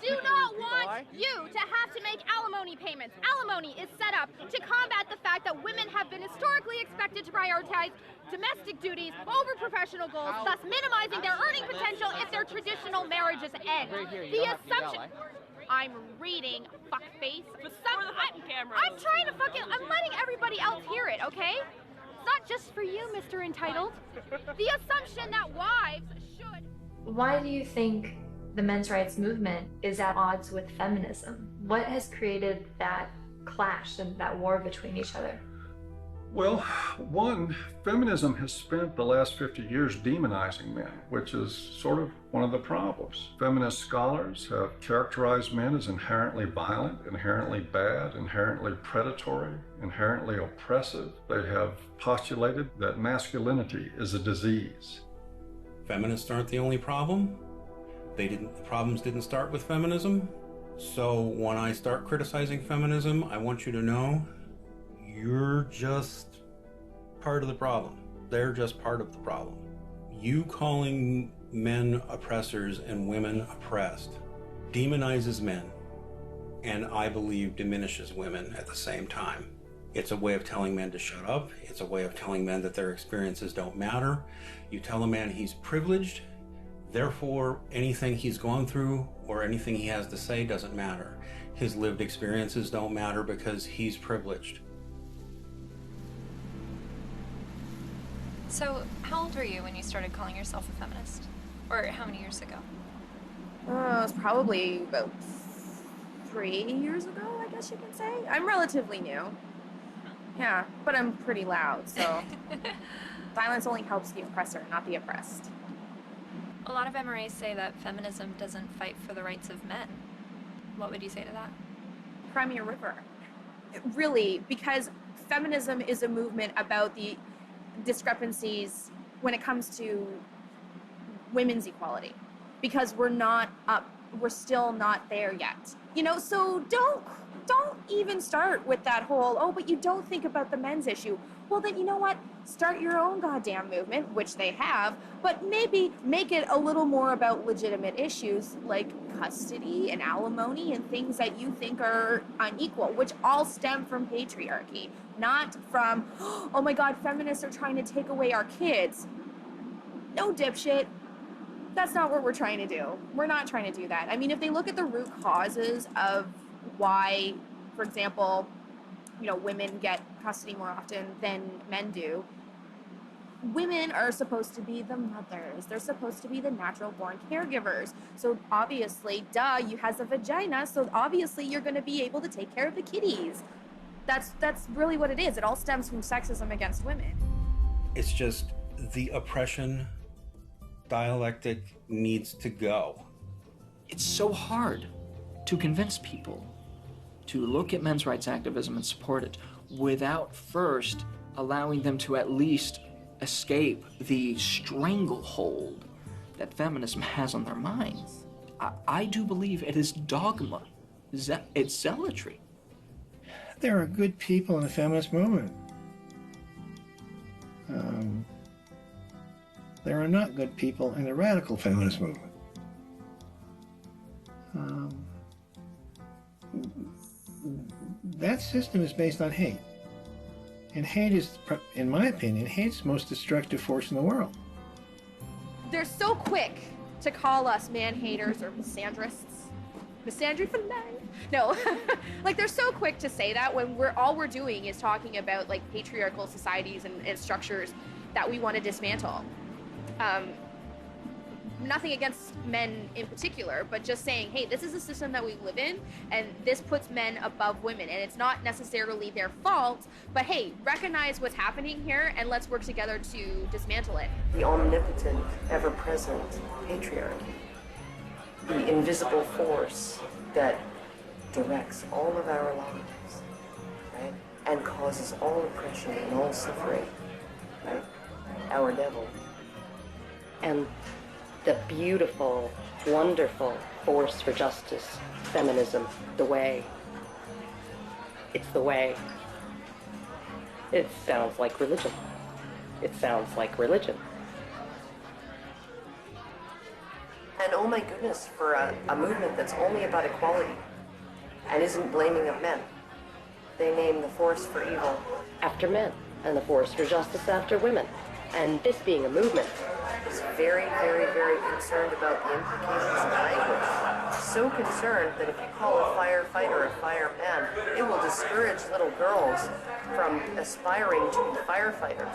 do not want you to have to make alimony payments. Alimony is set up to combat the fact that women have been historically expected to prioritize domestic duties over professional goals, thus minimizing their earning potential if their traditional marriages end. The assumption... I'm reading, fuckface. I'm trying to I'm letting everybody else hear it, okay? It's not just for you, Mr. Entitled. The assumption that wives should... Why do you think the men's rights movement is at odds with feminism? What has created that clash and that war between each other? Well, one, feminism has spent the last 50 years demonizing men, which is sort of one of the problems. Feminist scholars have characterized men as inherently violent, inherently bad, inherently predatory, inherently oppressive. They have postulated that masculinity is a disease. Feminists aren't the only problem. The problems didn't start with feminism. So when I start criticizing feminism, I want you to know you're just part of the problem. They're just part of the problem. You calling men oppressors and women oppressed demonizes men, and I believe diminishes women at the same time. It's a way of telling men to shut up. It's a way of telling men that their experiences don't matter. You tell a man he's privileged, therefore anything he's gone through or anything he has to say doesn't matter. His lived experiences don't matter because he's privileged. So, how old were you when you started calling yourself a feminist? Or how many years ago? It was probably about 3 years ago, I guess you can say. I'm relatively new. Yeah, but I'm pretty loud, so silence only helps the oppressor, not the oppressed. A lot of MRAs say that feminism doesn't fight for the rights of men. What would you say to that? Cry me a river. Really, because feminism is a movement about the discrepancies when it comes to women's equality, because we're still not there yet. You know, so don't even start with that whole, oh, but you don't think about the men's issue. Well, then you know what? Start your own goddamn movement, which they have, but maybe make it a little more about legitimate issues like custody and alimony and things that you think are unequal, which all stem from patriarchy, not from, oh my God, feminists are trying to take away our kids. No, dipshit. That's not what we're trying to do. We're not trying to do that. I mean, if they look at the root causes of why, for example, you know, women get custody more often than men do, women are supposed to be the mothers. They're supposed to be the natural born caregivers. So obviously, duh, you has a vagina, so obviously you're going to be able to take care of the kitties. That's really what it is. It all stems from sexism against women. It's just the oppression dialectic needs to go. It's so hard to convince people to look at men's rights activism and support it without first allowing them to at least escape the stranglehold that feminism has on their minds. I do believe it is dogma. It's zealotry. There are good people in the feminist movement. There are not good people in the radical feminist movement. That system is based on hate. And hate is, in my opinion, hate's the most destructive force in the world. They're so quick to call us man-haters or misandrists. Misandry for men? No. Like, they're so quick to say that when all we're doing is talking about, like, patriarchal societies and structures that we want to dismantle. Nothing against men in particular, but just saying, hey, this is a system that we live in, and this puts men above women, and it's not necessarily their fault, but hey, recognize what's happening here, and let's work together to dismantle it. The omnipotent, ever-present patriarchy. The invisible force that directs all of our lives, right? And causes all oppression and all suffering, right? Our devil. And the beautiful, wonderful force for justice, feminism, the way. It's the way. It sounds like religion. It sounds like religion. And oh my goodness, for a movement that's only about equality and isn't blaming of men. They name the force for evil after men and the force for justice after women. And this being a movement is very, very, very concerned about the implications of language. So concerned that if you call a firefighter a fireman, it will discourage little girls from aspiring to be firefighters.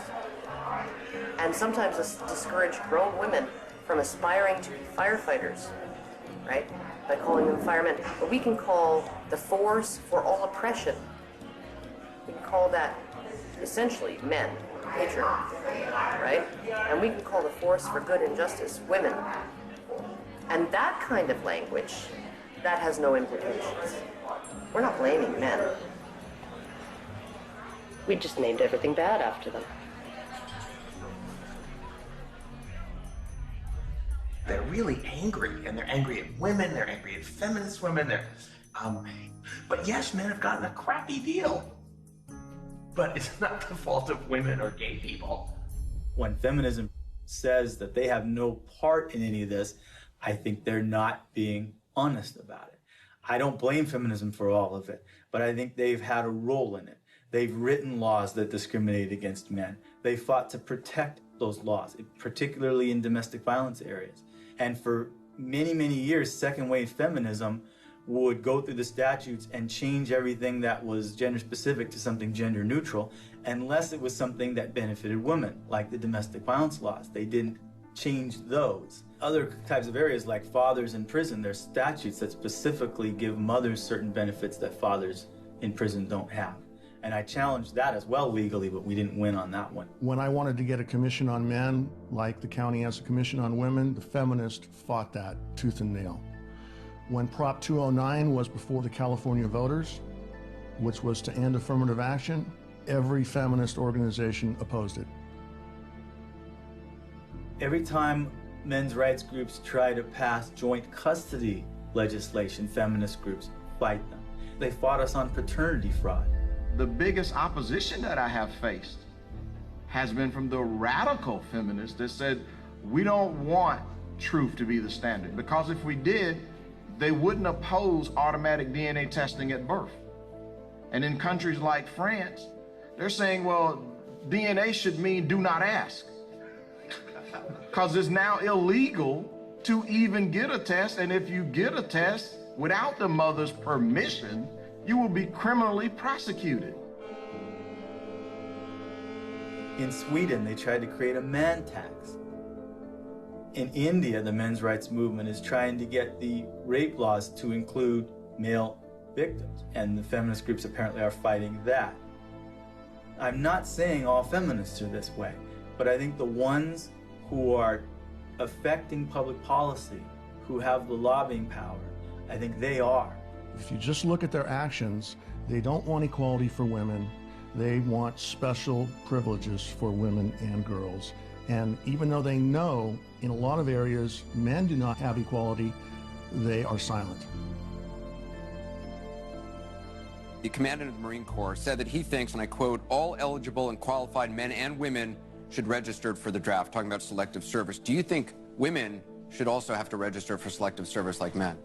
And sometimes discourage grown women from aspiring to be firefighters, right? By calling them firemen. But we can call the force for all oppression, we can call that essentially men, patriarchy, right? And we can call the force for good and justice women. And that kind of language, that has no implications. We're not blaming men. We just named everything bad after them. They're really angry, and they're angry at women, they're angry at feminist women, but yes, men have gotten a crappy deal. But it's not the fault of women or gay people. When feminism says that they have no part in any of this, I think they're not being honest about it. I don't blame feminism for all of it, but I think they've had a role in it. They've written laws that discriminate against men. They fought to protect those laws, particularly in domestic violence areas. And for many, many years, second wave feminism would go through the statutes and change everything that was gender specific to something gender neutral, unless it was something that benefited women, like the domestic violence laws. They didn't change those. Other types of areas like fathers in prison, there's statutes that specifically give mothers certain benefits that fathers in prison don't have. And I challenged that as well legally, but we didn't win on that one. When I wanted to get a commission on men, like the county has a commission on women, the feminists fought that tooth and nail. When Prop 209 was before the California voters, which was to end affirmative action, every feminist organization opposed it. Every time men's rights groups try to pass joint custody legislation, feminist groups fight them. They fought us on paternity fraud. The biggest opposition that I have faced has been from the radical feminists that said, we don't want truth to be the standard, because if we did, they wouldn't oppose automatic DNA testing at birth. And in countries like France, they're saying, well, DNA should mean do not ask, because it's now illegal to even get a test, and if you get a test without the mother's permission, you will be criminally prosecuted. In Sweden, they tried to create a man tax. In India, the men's rights movement is trying to get the rape laws to include male victims, and the feminist groups apparently are fighting that. I'm not saying all feminists are this way, but I think the ones who are affecting public policy, who have the lobbying power, I think they are. If you just look at their actions, they don't want equality for women. They want special privileges for women and girls. And even though they know in a lot of areas men do not have equality, they are silent. The commandant of the Marine Corps said that he thinks, and I quote, all eligible and qualified men and women should register for the draft, talking about selective service. Do you think women should also have to register for selective service like men?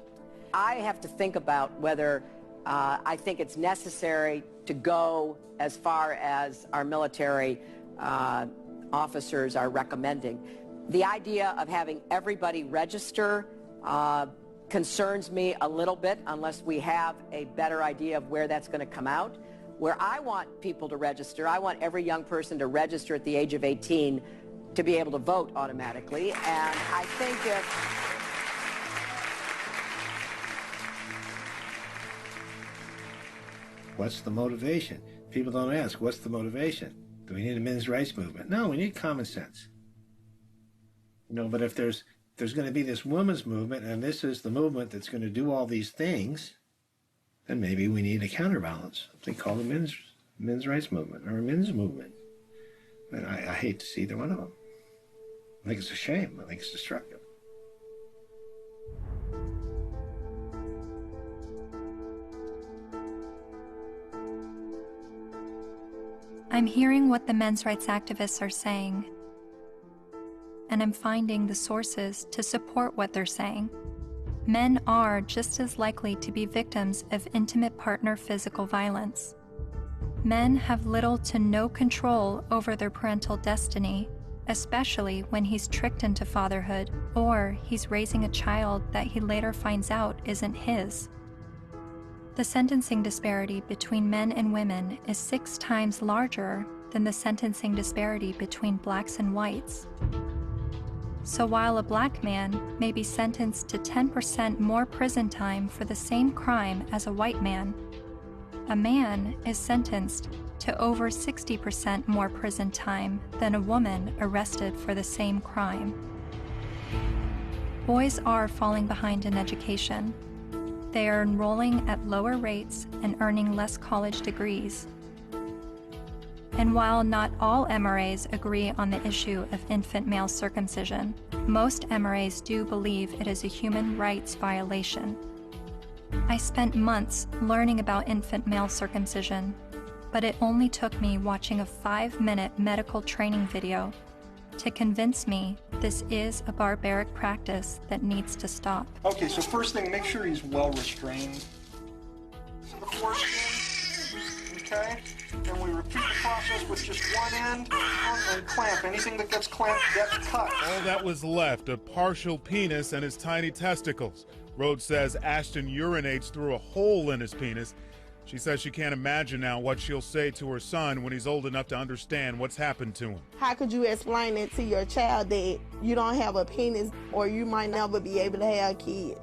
I have to think about whether I think it's necessary to go as far as our military officers are recommending. The idea of having everybody register concerns me a little bit unless we have a better idea of where that's going to come out. Where I want people to register, I want every young person to register at the age of 18 to be able to vote automatically. And I think if... What's the motivation? People don't ask, what's the motivation? Do we need a men's rights movement? No, we need common sense. You know, but if there's going to be this women's movement, and this is the movement that's going to do all these things, then maybe we need a counterbalance. Something called a men's rights movement or a men's movement. And I hate to see either one of them. I think it's a shame. I think it's destructive. I'm hearing what the men's rights activists are saying, and I'm finding the sources to support what they're saying. Men are just as likely to be victims of intimate partner physical violence. Men have little to no control over their parental destiny, especially when he's tricked into fatherhood or he's raising a child that he later finds out isn't his. The sentencing disparity between men and women is 6 times larger than the sentencing disparity between blacks and whites. So while a black man may be sentenced to 10% more prison time for the same crime as a white man, a man is sentenced to over 60% more prison time than a woman arrested for the same crime. Boys are falling behind in education. They are enrolling at lower rates and earning less college degrees. And while not all MRAs agree on the issue of infant male circumcision, most MRAs do believe it is a human rights violation. I spent months learning about infant male circumcision, but it only took me watching a 5-minute medical training video to convince me this is a barbaric practice that needs to stop. Okay, so first thing, make sure he's well restrained. The foreskin, okay? And we repeat the process with just one end and clamp. Anything that gets clamped gets cut. All that was left, a partial penis and his tiny testicles. Rhodes says Ashton urinates through a hole in his penis. She says she can't imagine now what she'll say to her son when he's old enough to understand what's happened to him. How could you explain it to your child that you don't have a penis or you might never be able to have kids?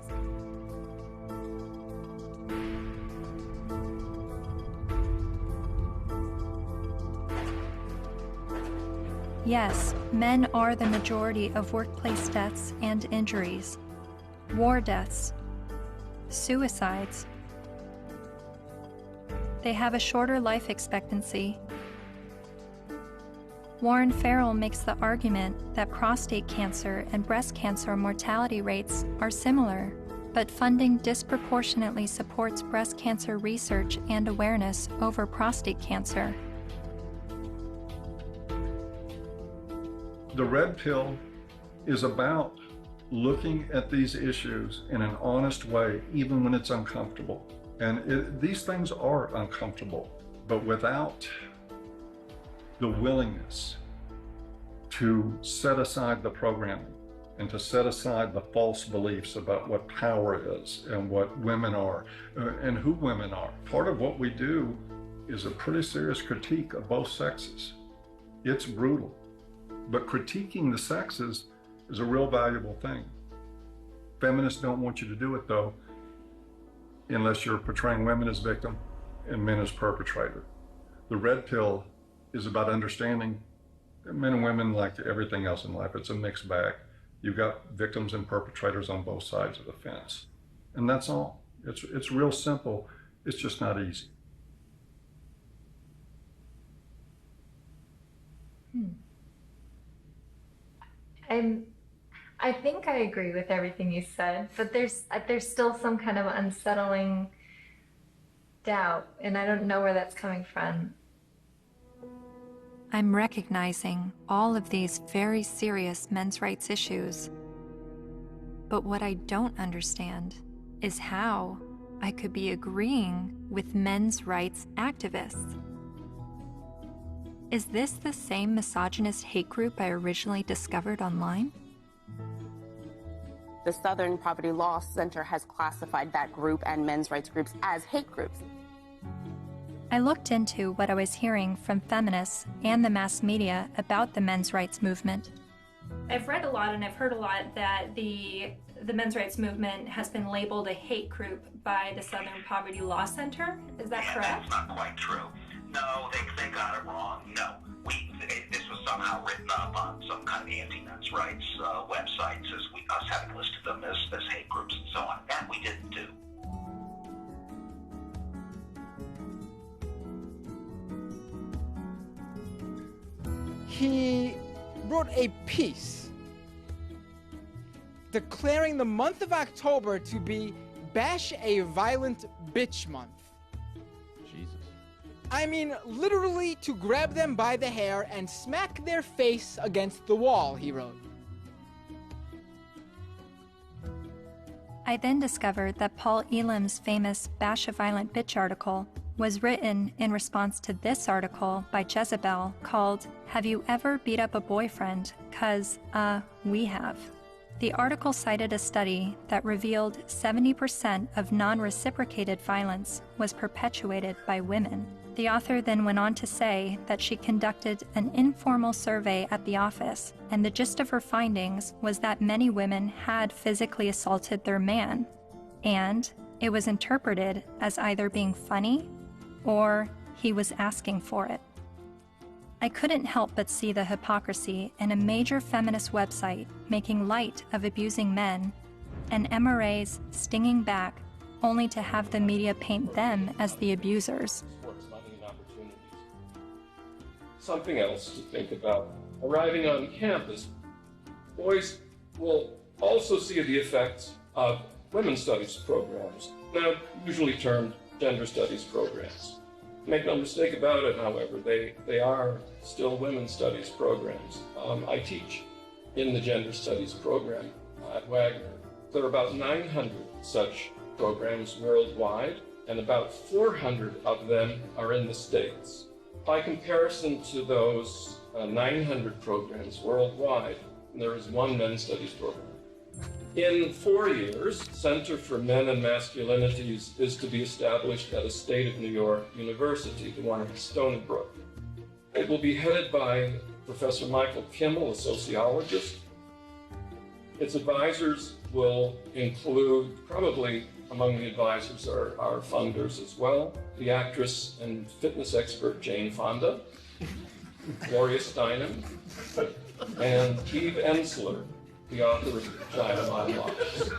Yes, men are the majority of workplace deaths and injuries, war deaths, suicides. They have a shorter life expectancy. Warren Farrell makes the argument that prostate cancer and breast cancer mortality rates are similar, but funding disproportionately supports breast cancer research and awareness over prostate cancer. The red pill is about looking at these issues in an honest way, even when it's uncomfortable. And these things are uncomfortable, but without the willingness to set aside the programming and to set aside the false beliefs about what power is and what women are and who women are. Part of what we do is a pretty serious critique of both sexes. It's brutal, but critiquing the sexes is a real valuable thing. Feminists don't want you to do it though, unless you're portraying women as victim and men as perpetrator. The red pill is about understanding that men and women, like everything else in life, it's a mixed bag. You've got victims and perpetrators on both sides of the fence. And that's all. It's real simple. It's just not easy. I think I agree with everything you said, but there's still some kind of unsettling doubt, and I don't know where that's coming from. I'm recognizing all of these very serious men's rights issues. But what I don't understand is how I could be agreeing with men's rights activists. Is this the same misogynist hate group I originally discovered online? The Southern Poverty Law Center has classified that group and men's rights groups as hate groups. I looked into what I was hearing from feminists and the mass media about the men's rights movement. I've read a lot and I've heard a lot that the men's rights movement has been labeled a hate group by the Southern Poverty Law Center. Is that correct? That's not quite true. No, they got it wrong. No, this was somehow written up on some kind of anti-men's rights websites as us having listed them as hate groups and so on. That we didn't do. He wrote a piece declaring the month of October to be Bash a Violent Bitch Month. Jesus. I mean, literally to grab them by the hair and smack their face against the wall, he wrote. I then discovered that Paul Elam's famous Bash a Violent Bitch article was written in response to this article by Jezebel called, "Have You Ever Beat Up a Boyfriend? 'Cause, we have." The article cited a study that revealed 70% of non-reciprocated violence was perpetuated by women. The author then went on to say that she conducted an informal survey at the office, and the gist of her findings was that many women had physically assaulted their man, and it was interpreted as either being funny or he was asking for it. I couldn't help but see the hypocrisy in a major feminist website making light of abusing men, and MRAs stinging back only to have the media paint them as the abusers. Something else to think about. Arriving on campus, boys will also see the effects of women's studies programs, now usually termed gender studies programs. Make no mistake about it, however, they are still women's studies programs. I teach in the gender studies program at Wagner. There are about 900 such programs worldwide, and about 400 of them are in the States. By comparison to those 900 programs worldwide, there is one men's studies program. In 4 years, Center for Men and Masculinities is to be established at a state of New York university, the one in Stony Brook. It will be headed by Professor Michael Kimmel, a sociologist. Its advisors will include, probably among the advisors are funders as well, the actress and fitness expert Jane Fonda, Gloria Steinem, and Eve Ensler, the author of Vagina Monologues.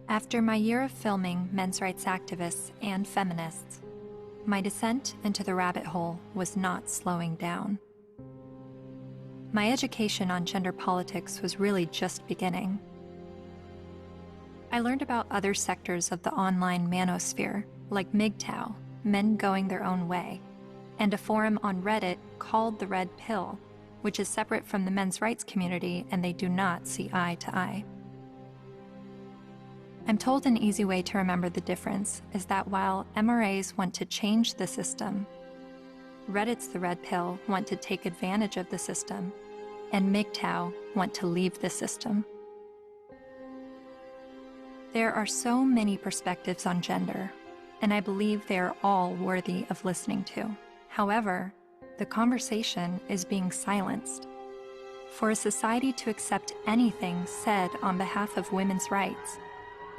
After my year of filming men's rights activists and feminists, my descent into the rabbit hole was not slowing down. My education on gender politics was really just beginning. I learned about other sectors of the online manosphere, like MGTOW, Men Going Their Own Way, and a forum on Reddit called The Red Pill, which is separate from the men's rights community and they do not see eye to eye. I'm told an easy way to remember the difference is that while MRAs want to change the system, Reddit's The Red Pill want to take advantage of the system, and MGTOW want to leave the system. There are so many perspectives on gender, and I believe they are all worthy of listening to. However, the conversation is being silenced. For a society to accept anything said on behalf of women's rights,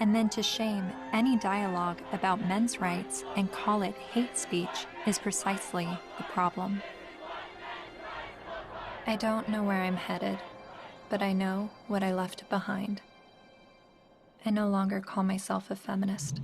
and then to shame any dialogue about men's rights and call it hate speech is precisely the problem. I don't know where I'm headed, but I know what I left behind. I no longer call myself a feminist.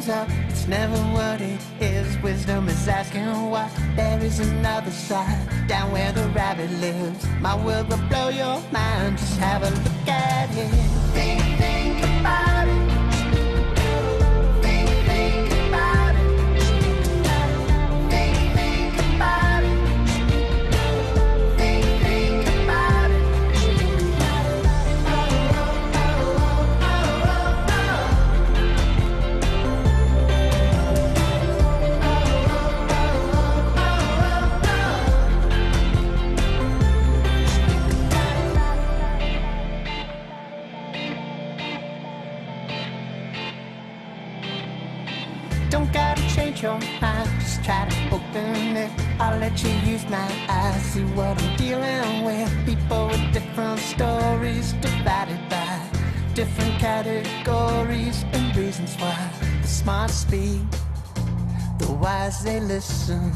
Up. It's never what it is. Wisdom is asking what. There is another side, down where the rabbit lives. My world will blow your mind. Just have a look at it. Think about it. Think about it. Think about it. Think about it. Don't gotta change your mind, just try to open it. I'll let you use my eyes, see what I'm dealing with. People with different stories, divided by different categories and reasons why. The smart speak, the wise they listen.